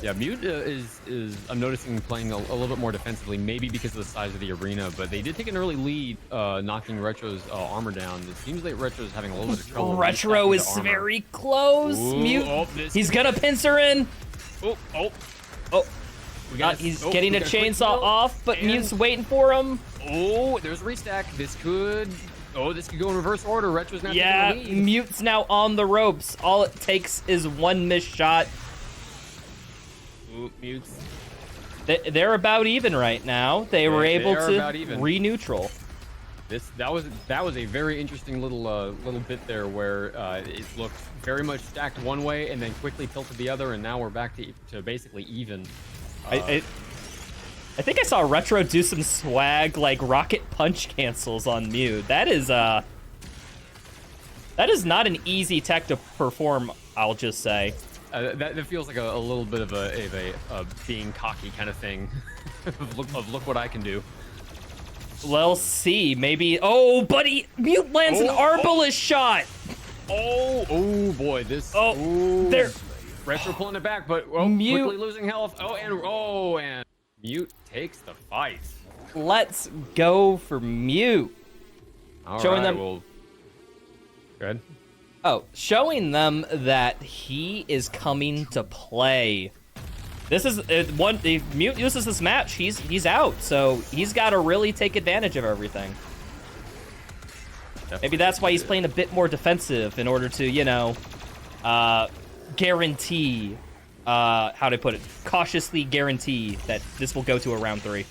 Yeah, Mute is I'm noticing playing a little bit more defensively, maybe because of the size of the arena, but they did take an early lead, knocking Retro's armor down. It seems like Retro's having a little bit of trouble. Retro restacking is the armor. very close. Ooh, Mute, oh, he's gonna pincer in. Oh. He's getting a chainsaw off, but Mute's waiting for him. Oh, there's a restack. This could go in reverse order. Retro's now Yeah, taking the lead. Mute's now on the ropes. All it takes is one missed shot. Ooh, Mute's. They're about even right now. They were able are about to even. re-neutral. That was a very interesting little bit there where it looked very much stacked one way and then quickly tilted the other, and now we're back to basically even. I think I saw Retro do some swag like rocket punch cancels on Mute. That is not an easy tech to perform, I'll just say. That feels like a little bit of a being cocky kind of thing. look what I can do. Let's see, maybe. Oh, buddy, Mute lands an Arbalist shot. Oh boy, this. There. Retro pulling it back, but Mute quickly losing health. And Mute takes the fight. Let's go for Mute. All Showing right, them. well, go ahead. Showing them that he is coming to play. This is one. If Mute uses this match, he's out. So he's got to really take advantage of everything. Maybe that's why he's playing a bit more defensive in order to, guarantee. How to put it? Cautiously guarantee that this will go to a round 3.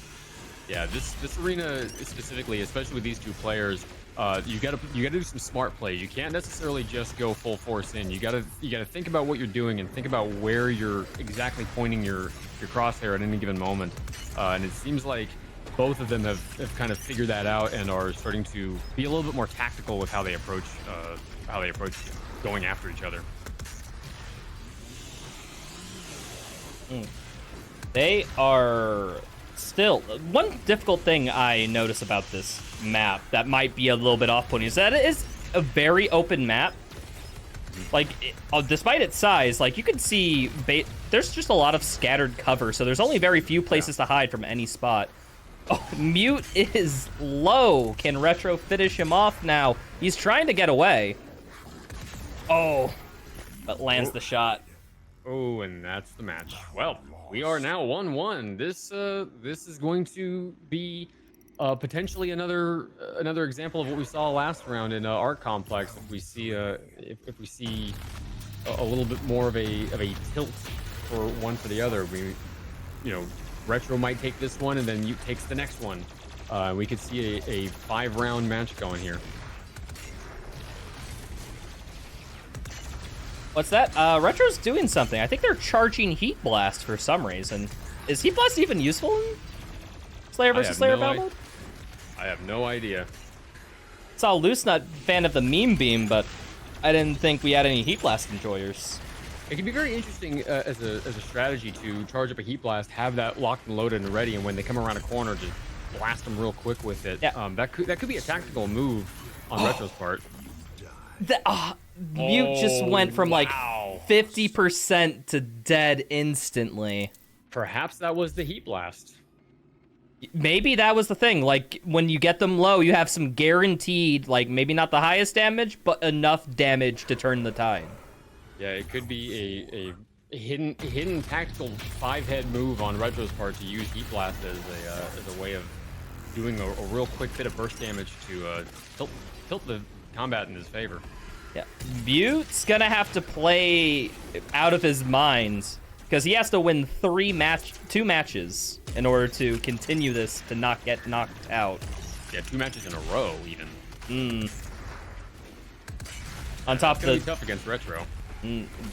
Yeah, this arena specifically, especially with these two players, you gotta do some smart plays. You can't necessarily just go full force in. You gotta think about what you're doing and think about where you're exactly pointing your crosshair at any given moment. And it seems like both of them have kind of figured that out and are starting to be a little bit more tactical with how they approach going after each other. They are still one difficult thing I notice about this map that might be a little bit off-putting is that it is a very open map. Like, despite its size, like you can see, there's just a lot of scattered cover, so there's only very few places to hide from any spot. Oh, Mute is low. Can Retro finish him off now? He's trying to get away. Oh, but lands the shot. Oh, and that's the match. Well, we are now 1-1. This is going to be potentially another example of what we saw last round in Art Complex. If we see if we see a little bit more of a tilt for one for the other, Retro might take this one and then Mute takes the next one. We could see a 5-round match going here. What's that? Retro's doing something. I think they're charging Heat Blast for some reason. Is Heat Blast even useful in Slayer vs. Slayer battle mode? I have no idea. Saw Loose not fan of the meme beam, but I didn't think we had any Heat Blast enjoyers. It can be very interesting as a strategy to charge up a Heat Blast, have that locked and loaded and ready, and when they come around a corner, just blast them real quick with it. Yeah. That could be a tactical move on Retro's part. Mute just went from like wow. 50% to dead instantly. Perhaps that was the Heat Blast. Maybe that was the thing. Like, when you get them low, you have some guaranteed, like, maybe not the highest damage, but enough damage to turn the tide. Yeah, it could be a hidden tactical 5-head move on Retro's part to use Heat Blast as a way of doing a real quick bit of burst damage to tilt the combat in his favor. Yeah, Mute's gonna have to play out of his mind because he has to win 2 matches in order to continue this to not get knocked out. Yeah, 2 matches in a row even. On top It's of gonna the be tough against Retro.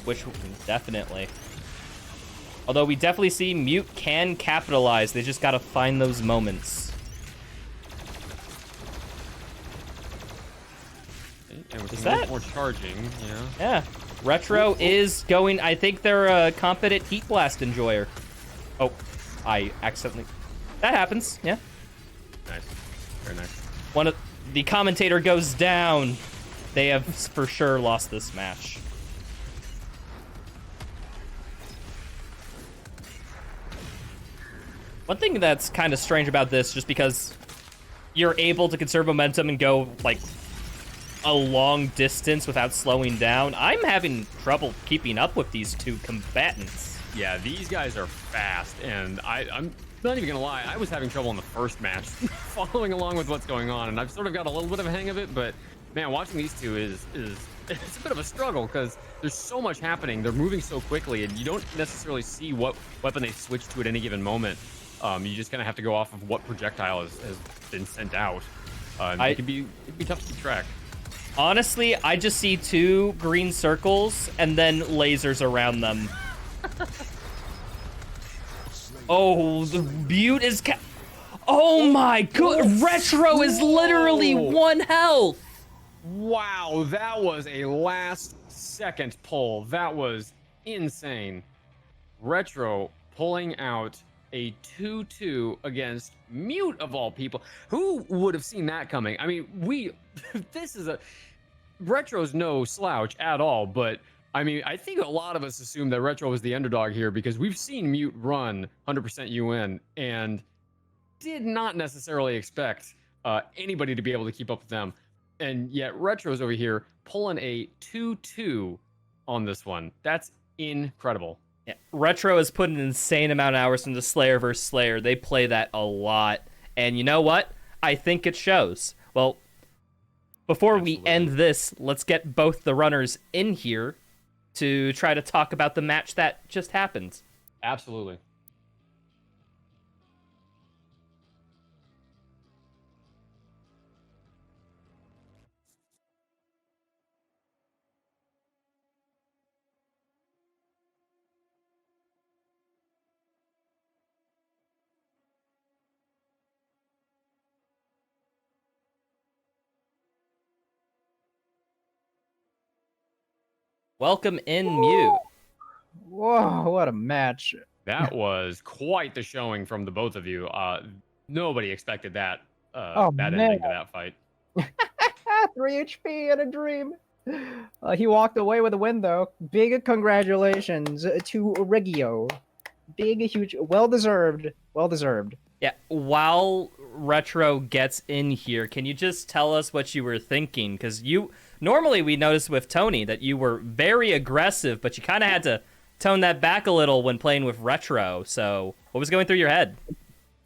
which definitely. Although we definitely see Mute can capitalize. They just gotta find those moments. And with Is some that- more charging, yeah. Yeah, Retro is going. I think they're a competent Heat Blast enjoyer. Oh, I accidentally. That happens. Yeah. Nice. Very nice. One of the commentator goes down. They have for sure lost this match. One thing that's kind of strange about this, just because you're able to conserve momentum and go, like, a long distance without slowing down, I'm having trouble keeping up with these two combatants. Yeah, these guys are fast, and I'm not even gonna lie, I was having trouble in the first match following along with what's going on, and I've sort of got a little bit of a hang of it, but man, watching these two is it's a bit of a struggle because there's so much happening. They're moving so quickly, and you don't necessarily see what weapon they switch to at any given moment. You just kind of have to go off of what projectile has been sent out. It can be tough to keep track. Honestly, I just see two green circles and then lasers around them. Oh, the Butte is oh my god, Retro is literally 1 health. Wow, that was a last second pull. That was insane. Retro pulling out a 2-2 against Mute of all people. Who would have seen that coming? I mean, this is Retro's no slouch at all, but I mean, I think a lot of us assumed that Retro was the underdog here because we've seen Mute run 100% UN and did not necessarily expect anybody to be able to keep up with them. And yet Retro's over here pulling a 2-2 on this one. That's incredible. Yeah. Retro has put an insane amount of hours into Slayer vs. Slayer. They play that a lot. And you know what? I think it shows. Well, before we end this, let's get both the runners in here to try to talk about the match that just happened. Absolutely. Welcome in, Mute. Whoa, what a match. That was quite the showing from the both of you. Nobody expected that Oh, that man. ending to that fight. 3 HP in a dream. He walked away with a win, though. Big congratulations to Riggio. Big, huge, well-deserved. Well-deserved. Yeah, while Retro gets in here, can you just tell us what you were thinking? Because normally we noticed with Tony that you were very aggressive, but you kind of had to tone that back a little when playing with Retro. So what was going through your head?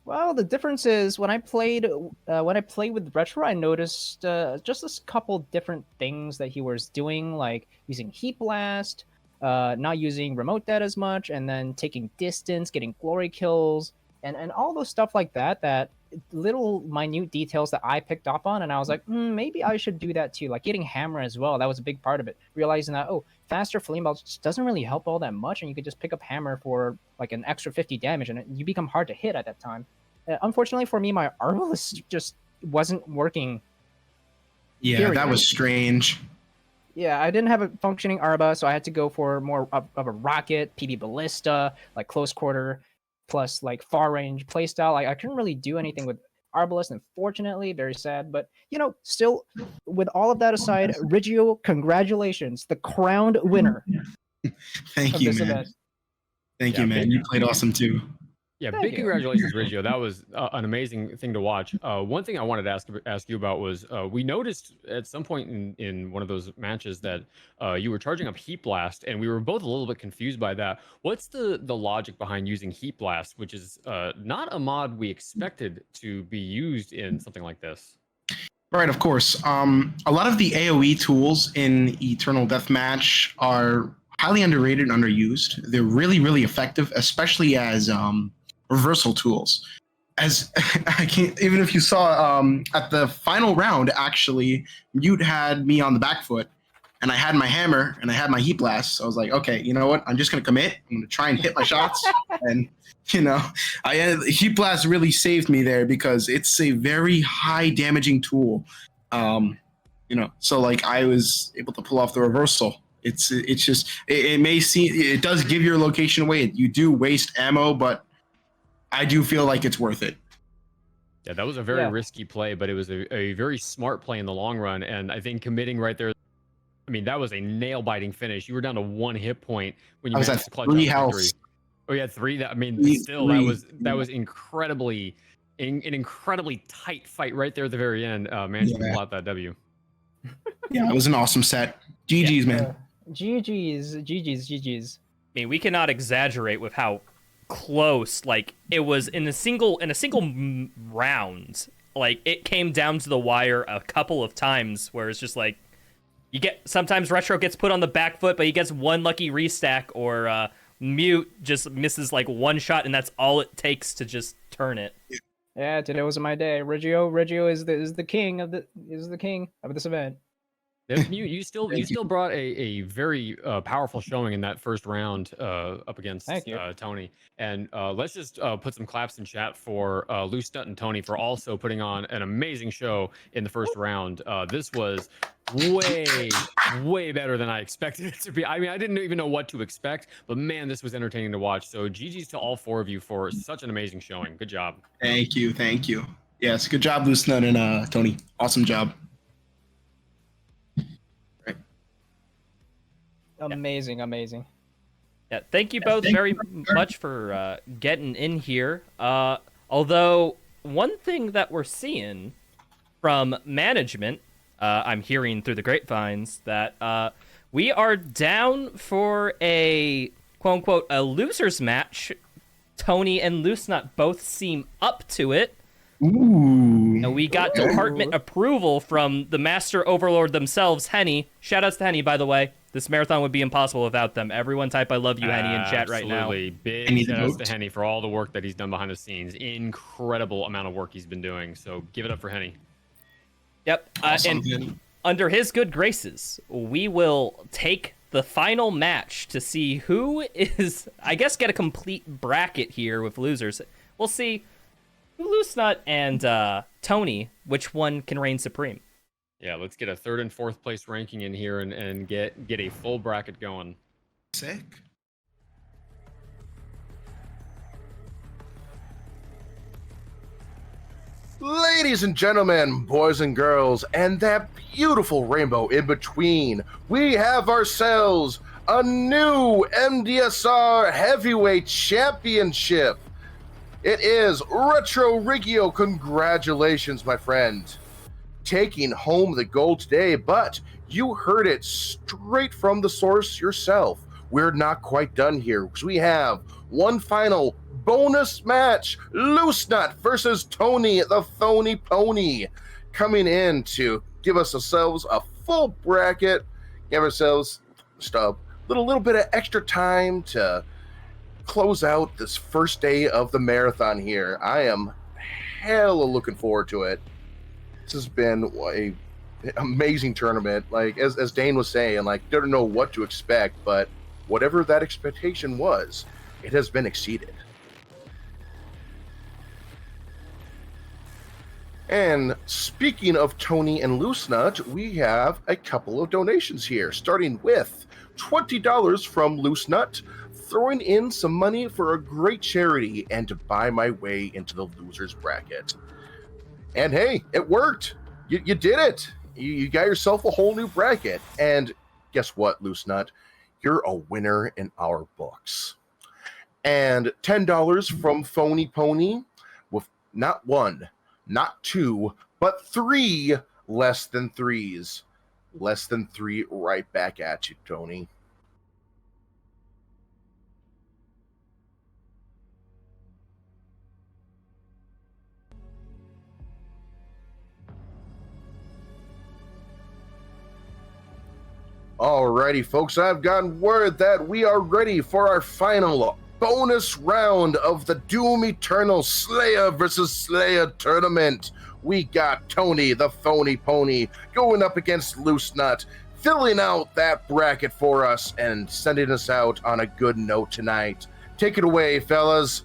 Well, the difference is when I played with Retro, I noticed just a couple different things that he was doing, like using Heat Blast, not using remote dead as much, and then taking distance, getting glory kills, and all those stuff like that. That little minute details that I picked up on, and I was like, maybe I should do that too. Like getting hammer as well. That was a big part of it. Realizing that faster flame belt just doesn't really help all that much, and you could just pick up hammer for like an extra 50 damage, and you become hard to hit at that time. Unfortunately for me, my Arbalist just wasn't working. Yeah, Period. that was strange. Yeah, I didn't have a functioning Arba, so I had to go for more of a rocket, PB Ballista, like close quarter, plus like far range playstyle. Like I couldn't really do anything with Arbalist, unfortunately. Very sad, but still, with all of that aside, Riggio, congratulations, the crowned winner. Thank of you, this man. event. Thank you, man. You played awesome too. Yeah, Thank big you. congratulations, Riggio. That was an amazing thing to watch. One thing I wanted to ask you about was we noticed at some point in one of those matches that you were charging up Heat Blast, and we were both a little bit confused by that. What's the logic behind using Heat Blast, which is not a mod we expected to be used in something like this? Right, of course. A lot of the AoE tools in Eternal Deathmatch are highly underrated and underused. They're really, really effective, especially as reversal tools. As I can't, even if you saw at the final round, actually, Mute had me on the back foot, and I had my hammer and I had my Heat Blast. So I was like, okay, you know what? I'm just gonna commit. I'm gonna try and hit my shots, and Heat Blast really saved me there because it's a very high damaging tool. So like I was able to pull off the reversal. It's just it may seem, it does give your location away. You do waste ammo, but I do feel like it's worth it. Yeah, that was a very risky play, but it was a very smart play in the long run. And I think committing right there I mean, that was a nail-biting finish. You were down to 1 hit point when you I was managed at to clutch out 3 the health. victory. Oh yeah, 3. That I mean, Three- still three. that was incredibly an incredibly tight fight right there at the very end. Managed to Yeah. pull out that W. Yeah, it was an awesome set. GG's, man. GG's. I mean, we cannot exaggerate with how close, like, it was in a single round. Like, it came down to the wire a couple of times where it's just like, sometimes Retro gets put on the back foot, but he gets one lucky restack, or Mute just misses like one shot, and that's all it takes to just turn it. Yeah, today was my day. Riggio is the king of this event. You still brought a very powerful showing in that first round up against Thank you. Tony. And let's just put some claps in chat for Loose Nut and Tony for also putting on an amazing show in the first round. This was way better than I expected it to be. I mean, I didn't even know what to expect, but man, this was entertaining to watch. So GG's to all 4 of you for such an amazing showing. Good job. Thank you. Yes, good job, Loose Nut and Tony. Awesome job. Amazing. Yeah, thank you both very much for getting in here. Although, one thing that we're seeing from management, I'm hearing through the grapevines, that we are down for a quote-unquote a loser's match. Tony and Loose Nut both seem up to it. Ooh. And we got department approval from the Master Overlord themselves, Henny. Shoutouts to Henny, by the way. This marathon would be impossible without them. Everyone type I love you, Henny, in chat right now. Absolutely. Big shoutouts to Henny for all the work that he's done behind the scenes. Incredible amount of work he's been doing. So give it up for Henny. Yep. Awesome, and Henny. under his good graces, we will take the final match to see who is, I guess, get a complete bracket here with losers. We'll see Loose Nut and Tony, which one can reign supreme. Yeah, let's get a 3rd and 4th place ranking in here and get a full bracket going. Sick. Ladies and gentlemen, boys and girls, and that beautiful rainbow in between, we have ourselves a new MDSR Heavyweight Championship. It is RetroRiggio. Congratulations, my friend. Taking home the gold today, but you heard it straight from the source yourself. We're not quite done here because we have one final bonus match. Loose Nut versus Tony the Phony Pony coming in to give us ourselves a full bracket, give ourselves just a little bit of extra time to close out this first day of the marathon here. I am hella looking forward to it. This has been a amazing tournament. Like as Dane was saying, like don't know what to expect, but whatever that expectation was, it has been exceeded. And speaking of Tony and Loose Nut, we have a couple of donations here, starting with $20 from Loose Nut, throwing in some money for a great charity and to buy my way into the losers bracket. And hey, it worked. You did it. You got yourself a whole new bracket. And guess what, Loose Nut? You're a winner in our books. And $10 from Phony Pony with not 1, not 2, but 3 less than 3s. Less than 3 right back at you, Tony. Alrighty, folks, I've gotten word that we are ready for our final bonus round of the Doom Eternal Slayer versus Slayer tournament. We got Tony the Phony Pony going up against Loose Nut, filling out that bracket for us and sending us out on a good note tonight. Take it away, fellas.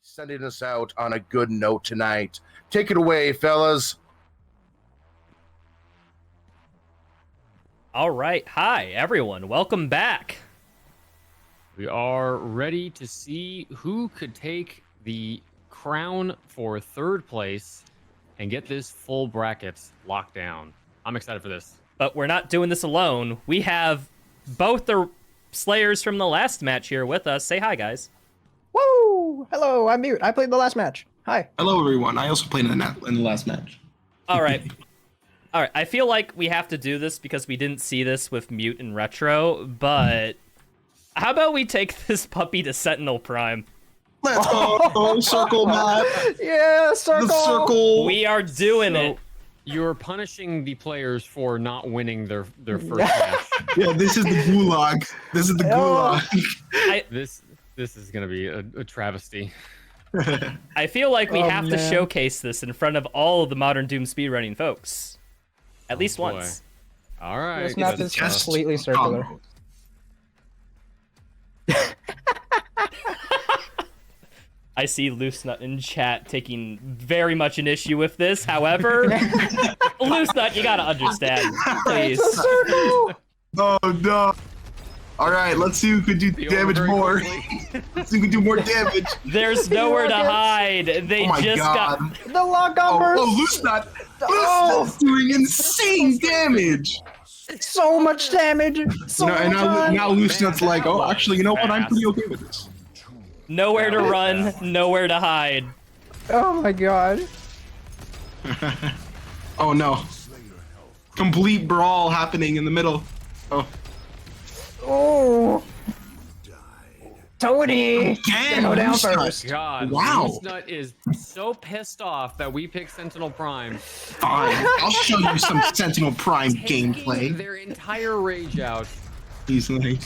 Sending us out on a good note tonight. Take it away, fellas. All right. Hi, everyone. Welcome back. We are ready to see who could take the crown for 3rd place and get this full bracket locked down. I'm excited for this. But we're not doing this alone. We have both the Slayers from the last match here with us. Say hi, guys. Woo! Hello, I'm Mute. I played the last match. Hi. Hello, everyone. I also played in the last match. All right. All right. I feel like we have to do this because we didn't see this with Mute and Retro, but how about we take this puppy to Sentinel Prime? Let's go. Circle map. Yeah, circle. The circle. We are doing it. You're punishing the players for not winning their first match. Yeah, this is the gulag. This is the gulag. This is gonna be a travesty. I feel like we have to man. showcase this in front of all of the Modern Doom speedrunning folks. At least boy. once. All right. This map is completely circular. I see Loose Nut in chat taking very much an issue with this. However, Loose Nut, you gotta understand, please. It's a circle. Oh no. All right, let's see who could do Be over damage very more. quickly. Let's see who can do more damage. There's nowhere to hide. They Oh my just god. got. The lock-on burst. Loose Nut. Oh. Loose Nut's doing insane damage. So much damage. So And much time. now Loose Nut's like, oh, actually, you know what? I'm pretty okay with this. Nowhere to run, nowhere to hide. Oh my god. Oh no. Complete brawl happening in the middle. Oh. Oh. Tony. Again, Go down Loose Nut. first. God, Wow. Loose Nut is so pissed off that we picked Sentinel Prime. Fine. I'll show you some Sentinel Prime Taking gameplay. their entire rage out. He's like,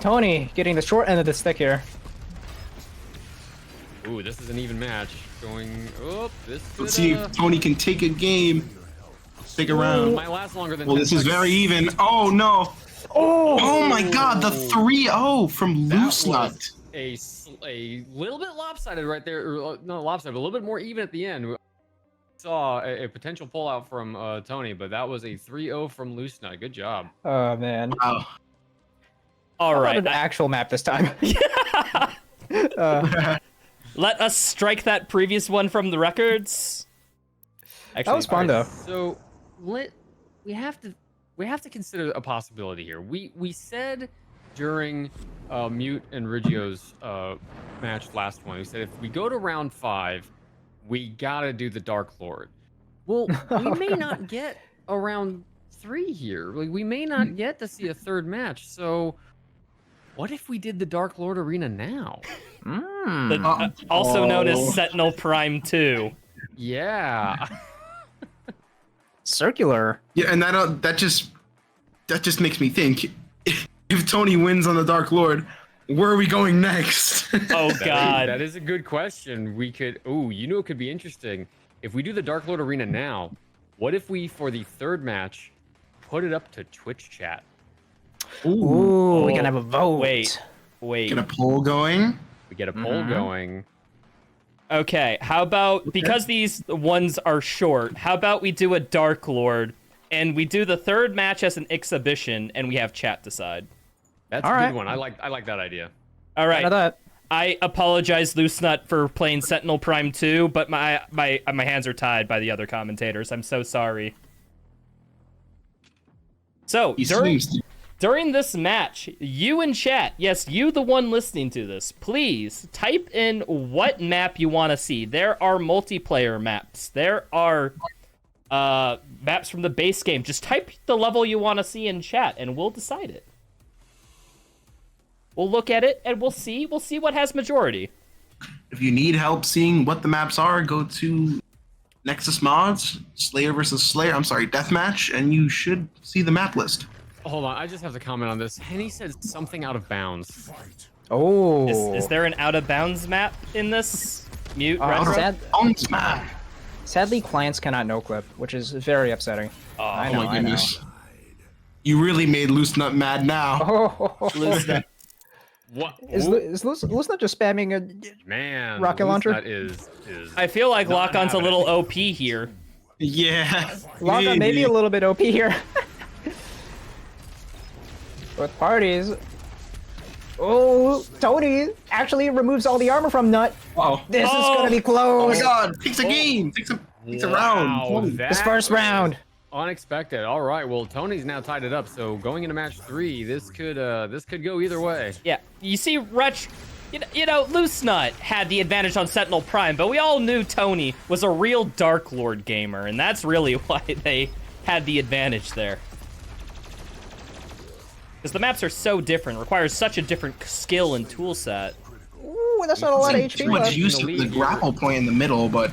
Tony getting the short end of the stick here. Ooh, this is an even match. Going up. This let's could, see if Tony can take a game. Stick around. might last longer than Well, 10 this is seconds. very even. Oh no. Oh my god, the 3-0 from That Loose Nut. was a little bit lopsided right there. Or, not lopsided, but a little bit more even at the end. We saw a potential pullout from Tony, but that was a 3-0 from Loose Nut. Good job. Oh man. Wow. All How about right. an actual map this time. Let us strike that previous one from the records. Actually, That was fun though. So we have to consider a possibility here. We said during Mute and Riggio's match last one, we said if we go to round 5, we gotta do the Dark Lord. Well, we may not get a round 3 here. Like we may not get to see a third match. So what if we did the Dark Lord Arena now? Also known as Sentinel Prime 2. Yeah. Circular. Yeah, and that just makes me think. If Tony wins on the Dark Lord, where are we going next? Oh god. That is a good question. We could, you know, it could be interesting. If we do the Dark Lord Arena now, what if we, for the third match, put it up to Twitch chat? Ooh, we can have a vote. Wait. Get a poll going. We get a poll going. Okay, how about, because these ones are short, how about we do a Dark Lord, and we do the third match as an exhibition, and we have chat decide. That's All a right. good one. I like that idea. All right. None of that. I apologize, Loose Nut, for playing Sentinel Prime 2, but my hands are tied by the other commentators. I'm so sorry. So, He seems to. during this match, you in chat, yes, you the one listening to this, please type in what map you want to see. There are multiplayer maps. There are maps from the base game. Just type the level you want to see in chat, and we'll decide it. We'll look at it, and we'll see what has majority. If you need help seeing what the maps are, go to Nexus Mods, Slayer versus Slayer. I'm sorry, Deathmatch, and you should see the map list. Hold on, I just have to comment on this. Henny said something out of bounds. Oh. Is there an out of bounds map in this? Mute retro? Bounce map. Sadly, clients cannot no clip, which is very upsetting. I Oh know, my goodness. You really made Loose Nut mad now. Oh. Loose Nut. What? Is not just spamming a Man, rocket Loose launcher? Nut is I feel like Not Lock-On's a having little OP here. Yeah. Lock on maybe a little bit OP here. With parties. Oh, Tony actually removes all the armor from Nut. Oh. This is Oh. gonna be Oh my close. god. Takes a game. It's a round. Wow, Tony. This first round. Unexpected. All right. Well, Tony's now tied it up. So going into match 3, this could go either way. Yeah, you see, you know, Loose Nut had the advantage on Sentinel Prime, but we all knew Tony was a real Dark Lord gamer, and that's really why they had the advantage there. Because the maps are so different, requires such a different skill and tool set. Ooh, that's not a lot of HP Too much left. use of the grapple point in the middle, but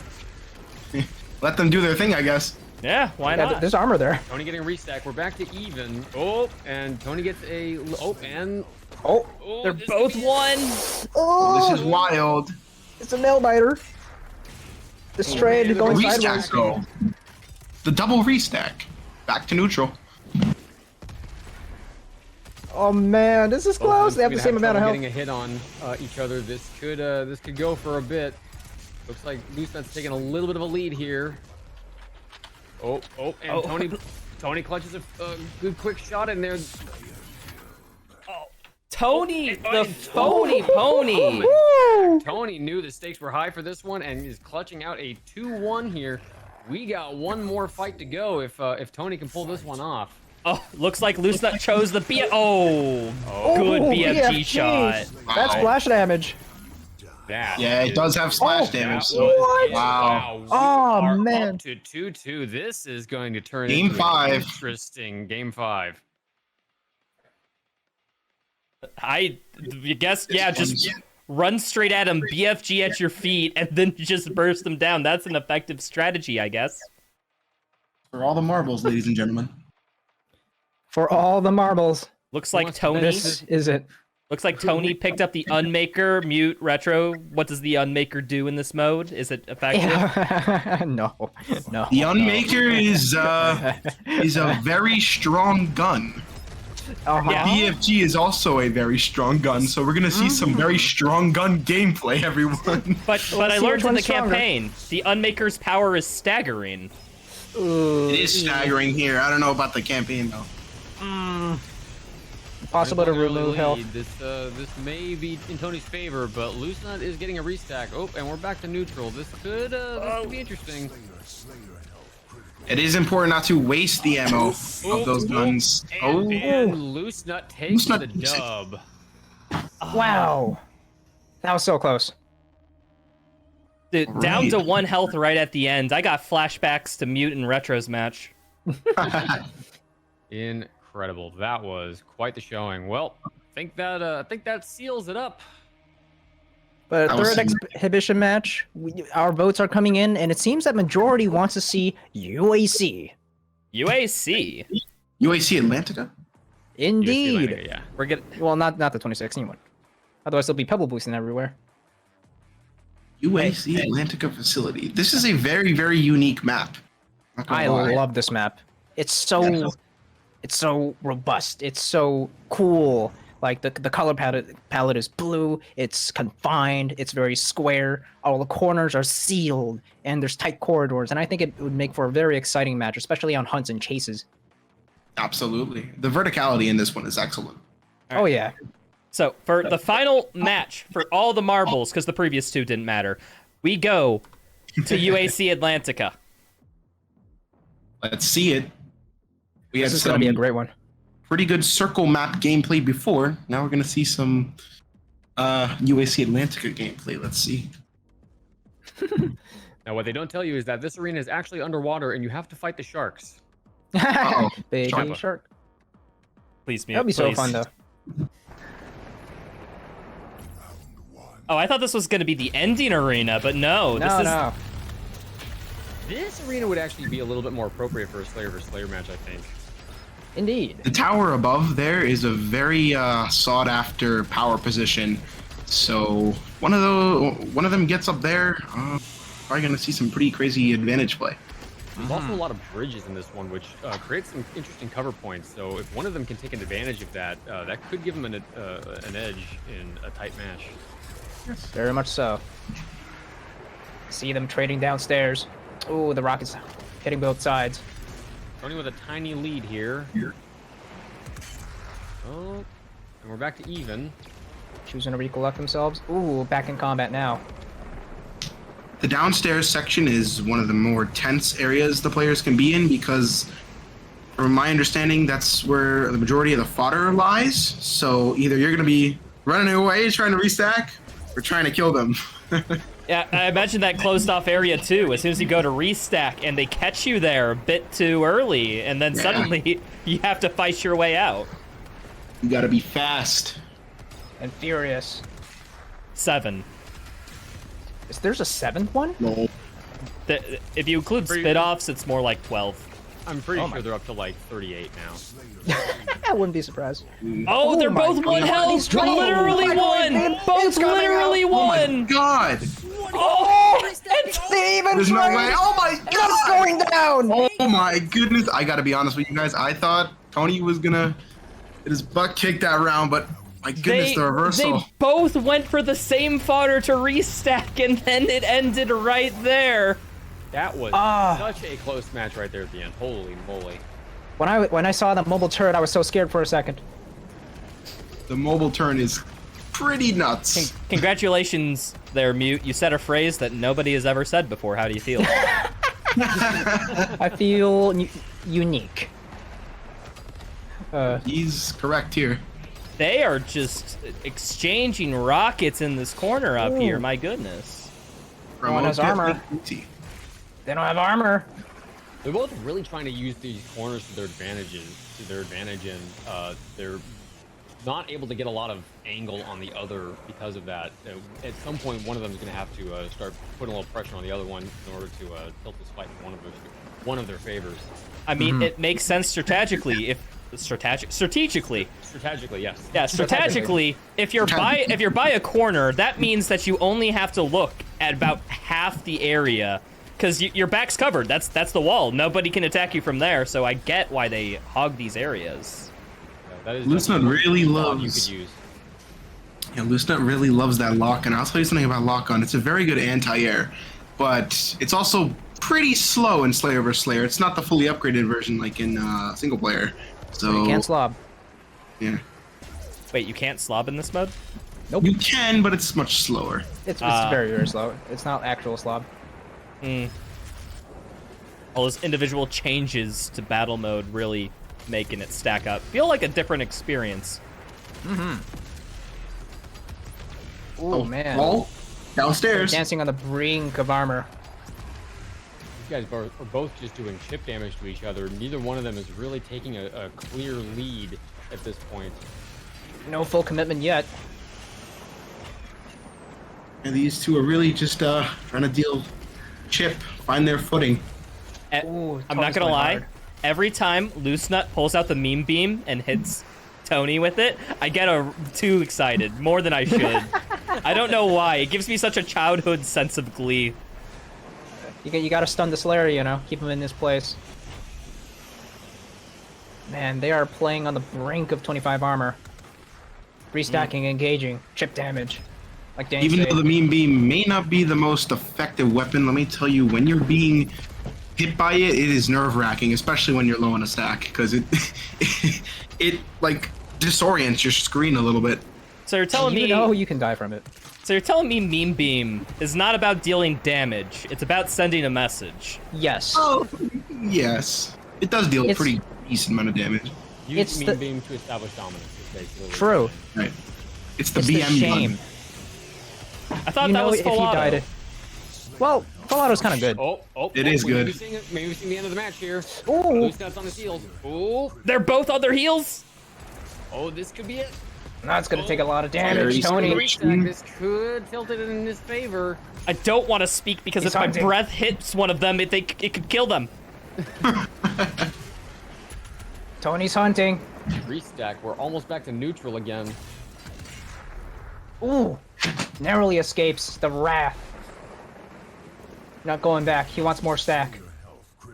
let them do their thing, I guess. Yeah, why Yeah, not? there's armor there. Tony getting a restack. We're back to even. Oh, and Tony gets a. Oh, and. Oh, Oh, They're this both could be- one. oh, This is wild. it's a nail biter. The straight man, going Restack sideways. go. The double restack. Back to neutral. Oh man, this is close. They have the We'd same amount of trouble health. getting a hit on each other. This could go for a bit. Looks like Loose Nut's taking a little bit of a lead here. Oh, and Oh. Tony clutches a good quick shot in there. Tony, Oh, the and phony pony. Woo! Tony knew the stakes were high for this one and is clutching out a 2-1 here. We got one more fight to go if Tony can pull this one off. Oh, looks like Loose Nut chose the B. Oh, good Ooh, BFG shot. That's Wow. splash damage. That Yeah, it does have splash Oh, damage. That So was it. wow. We Oh, are man. up to 2-2. This is going to turn Game into 5. an interesting game 5. I guess, yeah, just run straight at him, BFG at your feet, and then just burst him down. That's an effective strategy, I guess. For all the marbles, ladies and gentlemen. For all the marbles. Looks like What's Tony. This is it. Looks like Tony picked up the Unmaker, mute, retro. What does the Unmaker do in this mode? Is it effective? no. The Unmaker is a very strong gun. Uh-huh. Yeah. BFG is also a very strong gun, so we're gonna see some very strong gun gameplay, everyone. But see I learned which in the one's stronger. campaign, the Unmaker's power is staggering. It is staggering here. I don't know about the campaign though. Possible to With one early remove health. lead, this may be in Tony's favor, but Loose Nut is getting a restack. Oh, and we're back to neutral. This could be interesting. It is important not to waste the ammo of those guns. And Loose Nut takes Loose Nut the takes it. dub. Wow. That was so close. Dude, down to 1 health right at the end. I got flashbacks to Mute and Retro's match. Incredible. That was quite the showing. Well, I think that seals it up. But That was third some- exhibition match, our votes are coming in, and it seems that majority wants to see UAC. UAC. UAC Atlantica? Indeed. Atlantica, yeah. We're gonna. Well, not the 2016 one. Otherwise, there'll be pebble boosting everywhere. UAC Atlantica facility. This is a very, very unique map. Not gonna I lie. love this map. It's so robust. It's so cool. Like the color palette is blue. It's confined. It's very square. All the corners are sealed, and there's tight corridors. And I think it would make for a very exciting match, especially on hunts and chases. Absolutely. The verticality in this one is excellent. Oh yeah. So for the final match for all the marbles, because the previous two didn't matter, we go to UAC Atlantica. Let's see it. We had This is gonna be a great one. pretty good circle map gameplay before. Now we're gonna see some UAC Atlantica gameplay. Let's see. Now, what they don't tell you is that this arena is actually underwater, and you have to fight the sharks. Uh-oh. Baby Shark. shark. Please mute. That'd be so please. fun though. Oh, I thought this was going to be the ending arena, but no. No, this no. This arena would actually be a little bit more appropriate for a Slayer vs. Slayer match, I think. Indeed. The tower above there is a very sought after power position. So one of them gets up there. Probably gonna see some pretty crazy advantage play. There's also a lot of bridges in this one, which creates some interesting cover points. So if one of them can take advantage of that, that could give them an edge in a tight match. Very much so. See them trading downstairs. Ooh, the rockets hitting both sides. Tony with a tiny lead here. Oh, and we're back to even. Choosing to recollect themselves. Ooh, back in combat now. the downstairs section is one of the more tense areas the players can be in because, from my understanding, that's where the majority of the fodder lies. So either you're going to be running away trying to restack or trying to kill them. Yeah, I imagine that closed off area too. As soon as you go to restack and they catch you there a bit too early, and then suddenly you have to fight your way out. You got to be fast. And furious. 7. There's a 7th one? No. If you include spit-offs, it's more like 12. I'm pretty sure they're up to like 38 now. I wouldn't be surprised. Oh, they're both one health! Literally one! Both literally Oh my one! god! Oh! They even There's no tried! way! Oh my It's god! going down! Oh my goodness! I gotta be honest with you guys. I thought Tony was gonna get his butt kicked that round, but my goodness, the reversal. They both went for the same fodder to restack, and then it ended right there. That was such a close match right there at the end. Holy moly. When I saw the mobile turret, I was so scared for a second. The mobile turn is pretty nuts. Congratulations there, Mute. You said a phrase that nobody has ever said before. How do you feel? I feel unique. He's correct here. They are just exchanging rockets in this corner up here. My goodness. one has armor. They don't have armor. They're both really trying to use these corners to their advantage, and they're not able to get a lot of angle on the other because of that. At some point, one of them is going to have to start putting a little pressure on the other one in order to tilt this fight in one of their favors. I mean, it makes sense strategically strategically, yes. Yeah, strategically, if you're by a corner, that means that you only have to look at about half the area, because your back's covered. That's the wall. Nobody can attack you from there. So I get why they hog these areas. Yeah, that is Lucent really loves. you could use. Yeah, Lucent really loves that lock, and I'll tell you something about lock on. It's a very good anti-air, but it's also pretty slow in Slayer vs. Slayer. It's not the fully upgraded version like in single player. So You can't slob. Yeah. Wait, you can't slob in this mode? Nope. You can, but it's much slower. It's very, very slow. It's not actual slob. All those individual changes to battle mode really making it stack up. Feel like a different experience. Oh man. Oh, downstairs. Dancing on the brink of armor. These guys are both just doing chip damage to each other. Neither one of them is really taking a clear lead at this point. No full commitment yet. And these two are really just trying to deal chip, find their footing. Ooh, I'm not Tony's gonna going lie. hard. Every time Loose Nut pulls out the meme beam and hits Tony with it, I get too excited, more than I should. I don't know why. It gives me such a childhood sense of glee. You gotta stun the Slayer, you know, keep him in this place. Man, they are playing on the brink of 25 armor. Restacking, engaging, chip damage. Like Dane Even said. though the meme beam may not be the most effective weapon, let me tell you, when you're being hit by it, it is nerve-wracking, especially when you're low on a stack, because it like disorients your screen a little bit. So you're telling me You know you can die from it. So you're telling me meme beam is not about dealing damage. It's about sending a message. Yes. Oh, yes. It does deal a It's- pretty decent amount of damage. Use It's meme the- beam to establish dominance. Is basically True. Right. It's the It's BM the shame. gun. I thought You that know was if full you auto. died. Well, full auto's kind of good. It is good. Maybe we're seeing the end of the match here. Ooh. Loose Nuts on the heels. Ooh. They're both on their heels. Oh, this could be it. That's gonna take a lot of Very damage, Tony. Restack, this could tilt it in his favor. I don't want to speak because He's if my hunting. breath hits one of them, it could kill them. Tony's hunting. Restack, we're almost back to neutral again. Ooh. Narrowly escapes the wrath. Not going back. He wants more stack.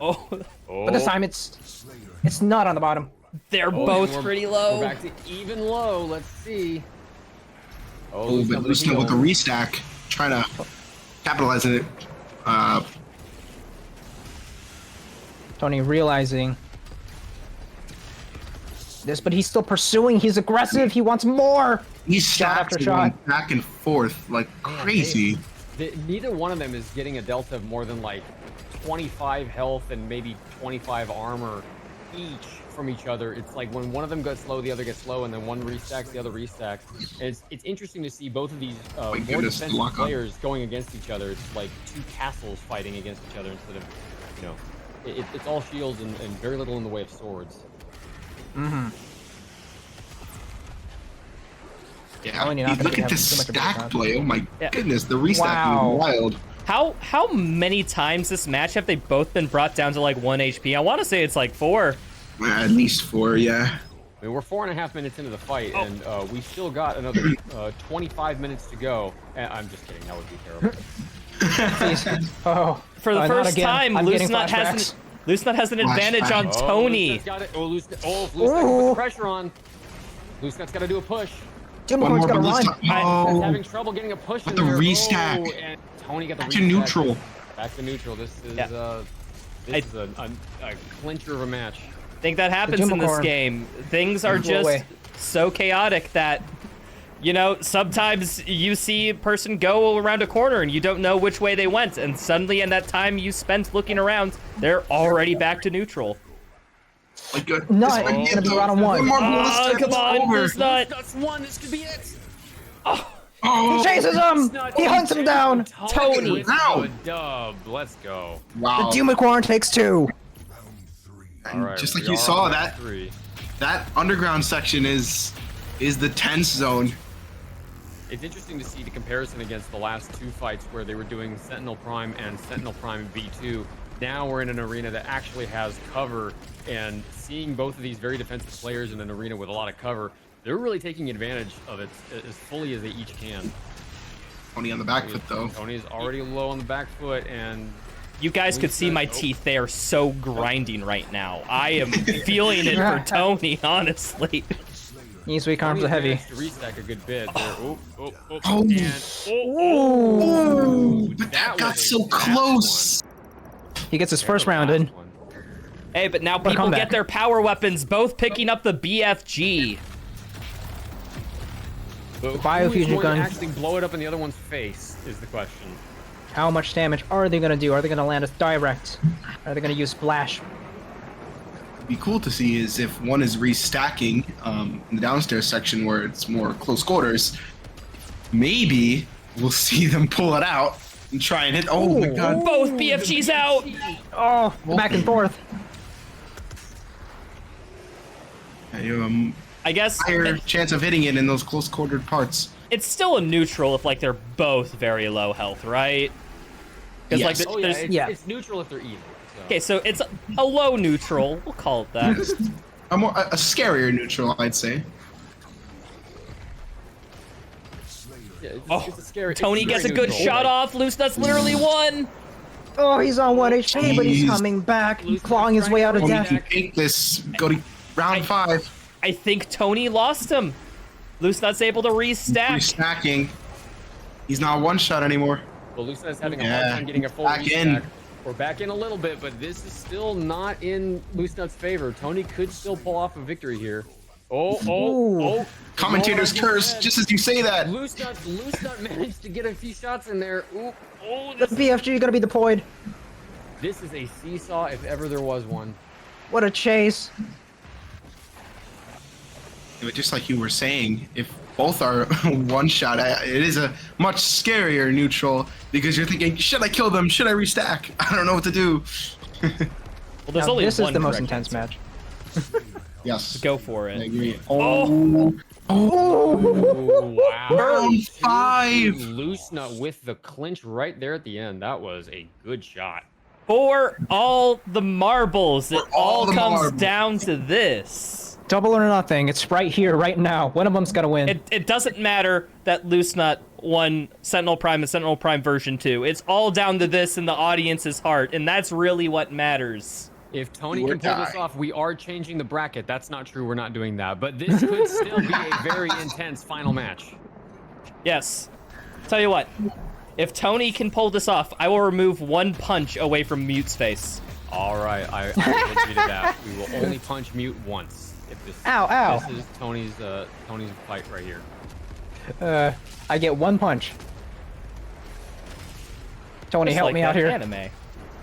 Oh, Oh. But this time it's not on the bottom. they're Oh, both and we're- pretty We're low. back to even low. Let's see. Oh, Loose but Nut Lucent with the heel. restack, trying to capitalize on it. Tony realizing this, but he's still pursuing. He's aggressive. He wants more. These Shot stacks after are going shot. back and forth like crazy. Neither one of them is getting a delta of more than like 25 health and maybe 25 armor each from each other. It's like when one of them gets low, the other gets low, and then one restacks, the other restacks. And it's interesting to see both of these more defensive players going against each other. It's like two castles fighting against each other instead of, you know, it's all shields and very little in the way of swords. Mm-hmm. Yeah, Only not look gonna at have this too much of a stack background. play. Oh my goodness, the restack Wow. is wild. How many times this match have they both been brought down to like 1 HP? I want to say it's like 4. At least 4, yeah. I mean, we're 4.5 minutes into the fight, and we still got another 25 minutes to go. I'm just kidding. That would be terrible. Please. Oh. For the not first again. time, I'm getting Loosenut has an advantage on Flashback. Tony. Got it. Loosenut put the pressure on. Loosenut's got to do a push. Unicorn's gonna run. He's having trouble getting a push in the there. restack. Oh, and Tony got the Back to restack. neutral. Back to neutral. This is Yeah. this is a clincher of a match. I think that happens in this Unicorn. game. Things are Flew just away. so chaotic that, you know, sometimes you see a person go around a corner and you don't know which way they went, and suddenly in that time you spent looking around, they're already back to neutral. Like, good. No, This it's might be gonna it, be though. round one. One more Oh, ballista, come it's on, over. Loosenut. That's one. This could be it. Oh, Chases him! He hunts him down! Tony. with Ow. the dub. Let's go. wow. The Unicorn takes 2. And All right, just we like you are saw, on that 3. that underground section is the tense zone. It's interesting to see the comparison against the last 2 fights where they were doing Sentinel Prime and Sentinel Prime V2. Now we're in an arena that actually has cover, and seeing both of these very defensive players in an arena with a lot of cover, they're really taking advantage of it as fully as they each can. Tony on the back foot though. Tony's already low on the back foot, and You guys could see my teeth. They are so grinding right now. I am feeling it for Tony, honestly. Knees, weak arms are heavy. managed to restack a good bit there. Oh, oh, oh, Oh. and, Oh, but that that got was a so fast close. He gets his There's first the round last in. one. Hey, but now What a people comeback. get their power weapons, both picking up the BFG. But Biofusion who is going gun. to actually blow it up in the other one's face is the question. How much damage are they gonna do? Are they gonna land us direct? Are they gonna use splash? What'd be cool to see is if one is restacking in the downstairs section where it's more close quarters, maybe we'll see them pull it out and try and hit. Oh my god. Both BFGs out. Oh, back and forth. Yeah, you have a I guess higher chance of hitting it in those close quartered parts. it's still a neutral if like they're both very low health, right? Because Yes. like Oh yeah, there's Yeah. it's neutral if they're even. So. okay, so it's a low neutral. We'll call it that. A scarier neutral, I'd say. Yeah, Oh, it's a scary. Tony it's gets a very good neutral. shot off. Loosenut's literally won. Oh, he's on 1 HP, but he's Jeez. coming back, clawing his way out of Tony death. can take this. Go to round 5. I think Tony lost him. Loosenut's able to restack. Restacking. He's not one shot anymore. Well, Lucina's having a Yeah. hard time getting a full Back restack. in. We're back in a little bit, but this is still not in Lucenut's favor. Tony could still pull off a victory here. Oh, oh. Commentator's Oh, curse, just as you say that. Lucenut managed to get a few shots in there. Ooh, oh, The this, BFG gonna be deployed. this is a seesaw if ever there was one. What a chase. But just like you were saying, if both are one shot, it is a much scarier neutral because you're thinking, should I kill them? Should I restack? I don't know what to do. Well, there's Now, only this one is the most correct intense answer. match. Yes. Go for I it. agree. Oh. Oh, wow. Round 5. Lucenut with the clinch right there at the end. That was a good shot. For all the marbles, it For all all the comes marbles. down to this. Double or nothing. It's right here, right now. One of them's gotta win. It doesn't matter that Loosenut won Sentinel Prime and Sentinel Prime version 2. It's all down to this in the audience's heart, and that's really what matters. If Tony Do or can pull this die. off, we are changing the bracket. That's not true. We're not doing that. But this could still be a very intense final match. Yes. Tell you what, if Tony can pull this off, I will remove one punch away from Mute's face. All right, I will agree to that. We will only punch Mute once. If this, Ow, ow. This is Tony's fight right here. I get one punch. Tony, Just help like me out that here. Anime.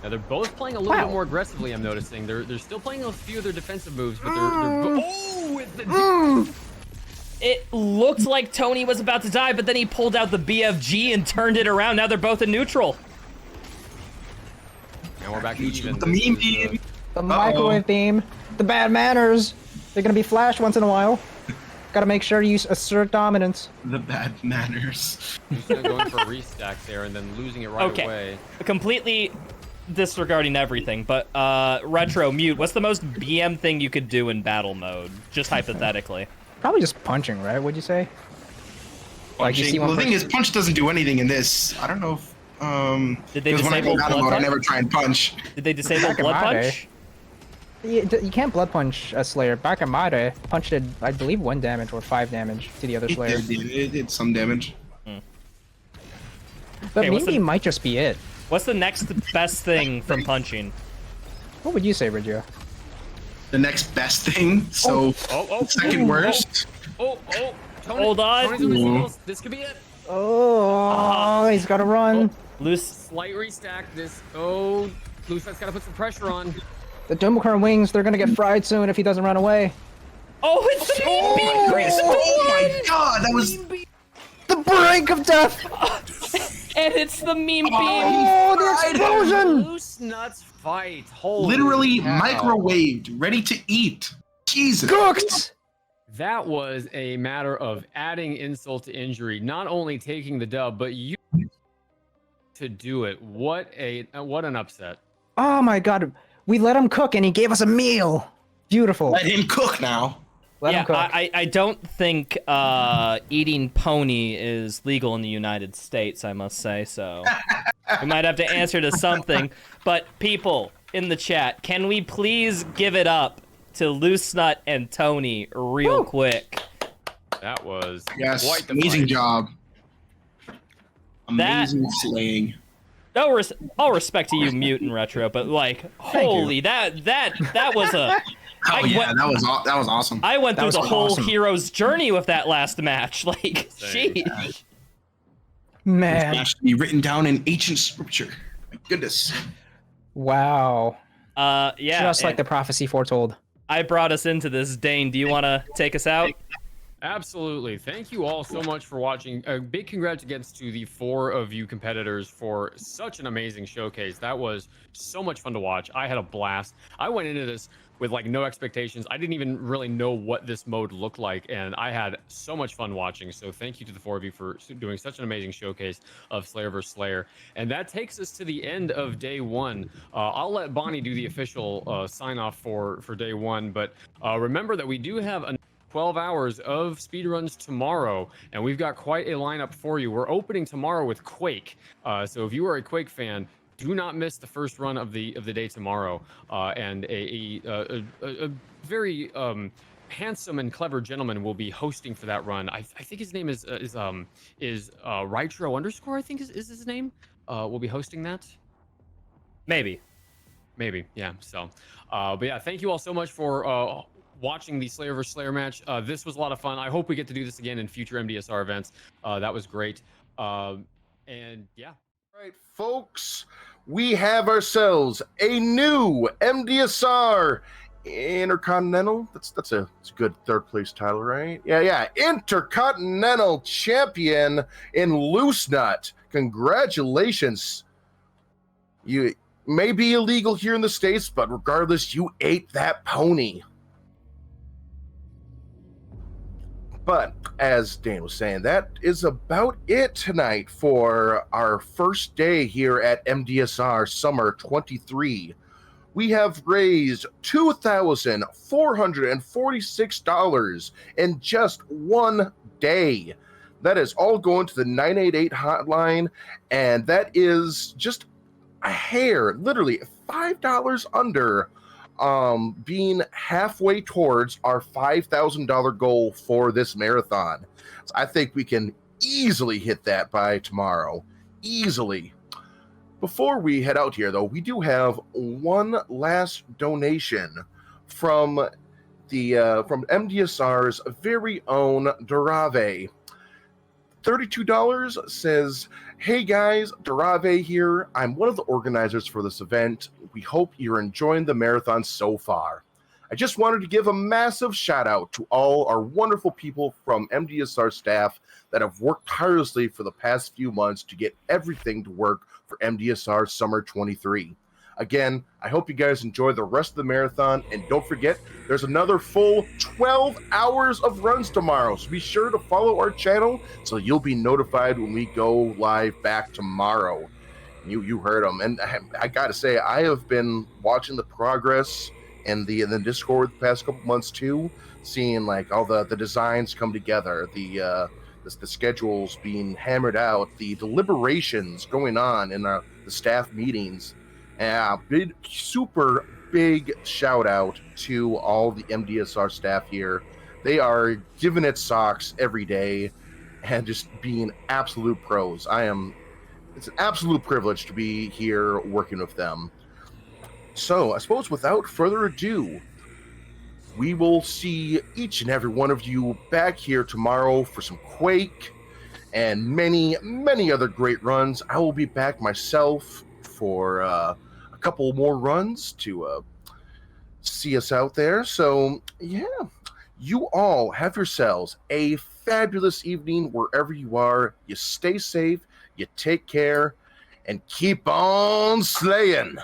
Now they're both playing a little Wow. bit more aggressively. I'm noticing they're still playing a few of their defensive moves, but they're oh, with the It looked like Tony was about to die, but then he pulled out the BFG and turned it around. Now they're both in neutral. and we're back to even. The This meme is, beam. The microwave theme, the bad manners. They're gonna be flashed once in a while. Gotta make sure you assert dominance. The bad manners. Just going for a restack there and then losing it right Okay. away. Completely disregarding everything, but Retro, Mute, what's the most BM thing you could do in battle mode? Just hypothetically. Probably just punching, right? What'd you say? Like you see Well, one the thing is, person- punch doesn't do anything in this. I don't know if Did they because when I disable go battle blood mode, I punch? never try and punch. Did they disable Back in blood my punch? You can't blood punch a Slayer. Back in my day, punch did, I believe, 1 damage or 5 damage to the other Slayer. It did some damage. But Okay, what's maybe the- it might just be it. What's the next best thing from punching? What would you say, Riggio? The next best thing. So second worst. Tony, Hold on. Tony's on the signals. This could be it. Oh, he's gotta run. Loose. Slight restack. Lucid's got to put some pressure on. The Doomkern wings, they're gonna get fried soon if he doesn't run away. Oh, it's the mean beam, Chris! Oh my god, that was The brink of death! And it's the meme beam! Oh, the explosion! Loose nuts fight. Holy literally cow. microwaved, ready to eat. Jesus. Cooked! That was a matter of adding insult to injury. Not only taking the dub, but you to do it. What an upset. Oh my god, we let him cook and he gave us a meal. Beautiful. Let him cook now. Let Yeah, him cook. I don't think eating pony is legal in the United States, I must say, so we might have to answer to something. But people in the chat, can we please give it up to Loose Nut and Tony real quick? That was Yes, quite the amazing fight. job. Amazing slaying. All respect to you, Mutant Retro, but like, holy, that was a. Oh I yeah, went- that was awesome. I went That through was the whole awesome. hero's journey with that last match. Like, Same. sheesh. Man, That should be written down in ancient scripture. My goodness. wow. Yeah. Just like the prophecy foretold. I brought us into this. Dane, do you want to take us out? Absolutely. Thank you all so much for watching. A big congrats against to the 4 of you competitors for such an amazing showcase. That was so much fun to watch. I had a blast. I went into this with like no expectations. I didn't even really know what this mode looked like, and I had so much fun watching. So thank you to the 4 of you for doing such an amazing showcase of Slayer vs. Slayer. And that takes us to the end of day 1. I'll let Bonnie do the official sign off for day 1, but remember that we do have a 12 hours of speedruns tomorrow, and we've got quite a lineup for you. We're opening tomorrow with Quake, so if you are a Quake fan, do not miss the first run of the day tomorrow. And a very handsome and clever gentleman will be hosting for that run. I think his name is Rytro _ I think is his name. Will be hosting that. Maybe. Yeah. So, but yeah, thank you all so much for watching the Slayer vs. Slayer match. This was a lot of fun. I hope we get to do this again in future MDSR events. That was great. And yeah. All right, folks, we have ourselves a new MDSR Intercontinental. That's a good third place title, right? Yeah. Intercontinental Champion in Loose Nut. Congratulations. You may be illegal here in the States, but regardless, you ate that pony. But as Dan was saying, that is about it tonight for our first day here at MDSR Summer 23. We have raised $2,446 in just one day. That is all going to the 988 hotline, and that is just a hair, literally $5 under being halfway towards our $5,000 goal for this marathon. So I think we can easily hit that by tomorrow. Easily. Before we head out here, though, we do have one last donation from the from MDSR's very own Durave. $32 says, "Hey guys, Darave here. I'm one of the organizers for this event. We hope you're enjoying the marathon so far. I just wanted to give a massive shout out to all our wonderful people from MDSR staff that have worked tirelessly for the past few months to get everything to work for MDSR Summer 23. Again, I hope you guys enjoy the rest of the marathon, and don't forget, there's another full 12 hours of runs tomorrow, so be sure to follow our channel so you'll be notified when we go live back tomorrow." You heard them, and I gotta say, I have been watching the progress in the Discord the past couple months too, seeing like all the designs come together, the schedules being hammered out, the deliberations going on in the staff meetings. Big, super big shout out to all the MDSR staff here. They are giving it socks every day and just being absolute pros. It's an absolute privilege to be here working with them. So I suppose without further ado, we will see each and every one of you back here tomorrow for some Quake and many, many other great runs. I will be back myself for a couple more runs to see us out there. So yeah, you all have yourselves a fabulous evening wherever you are. You stay safe, you take care, and keep on slaying.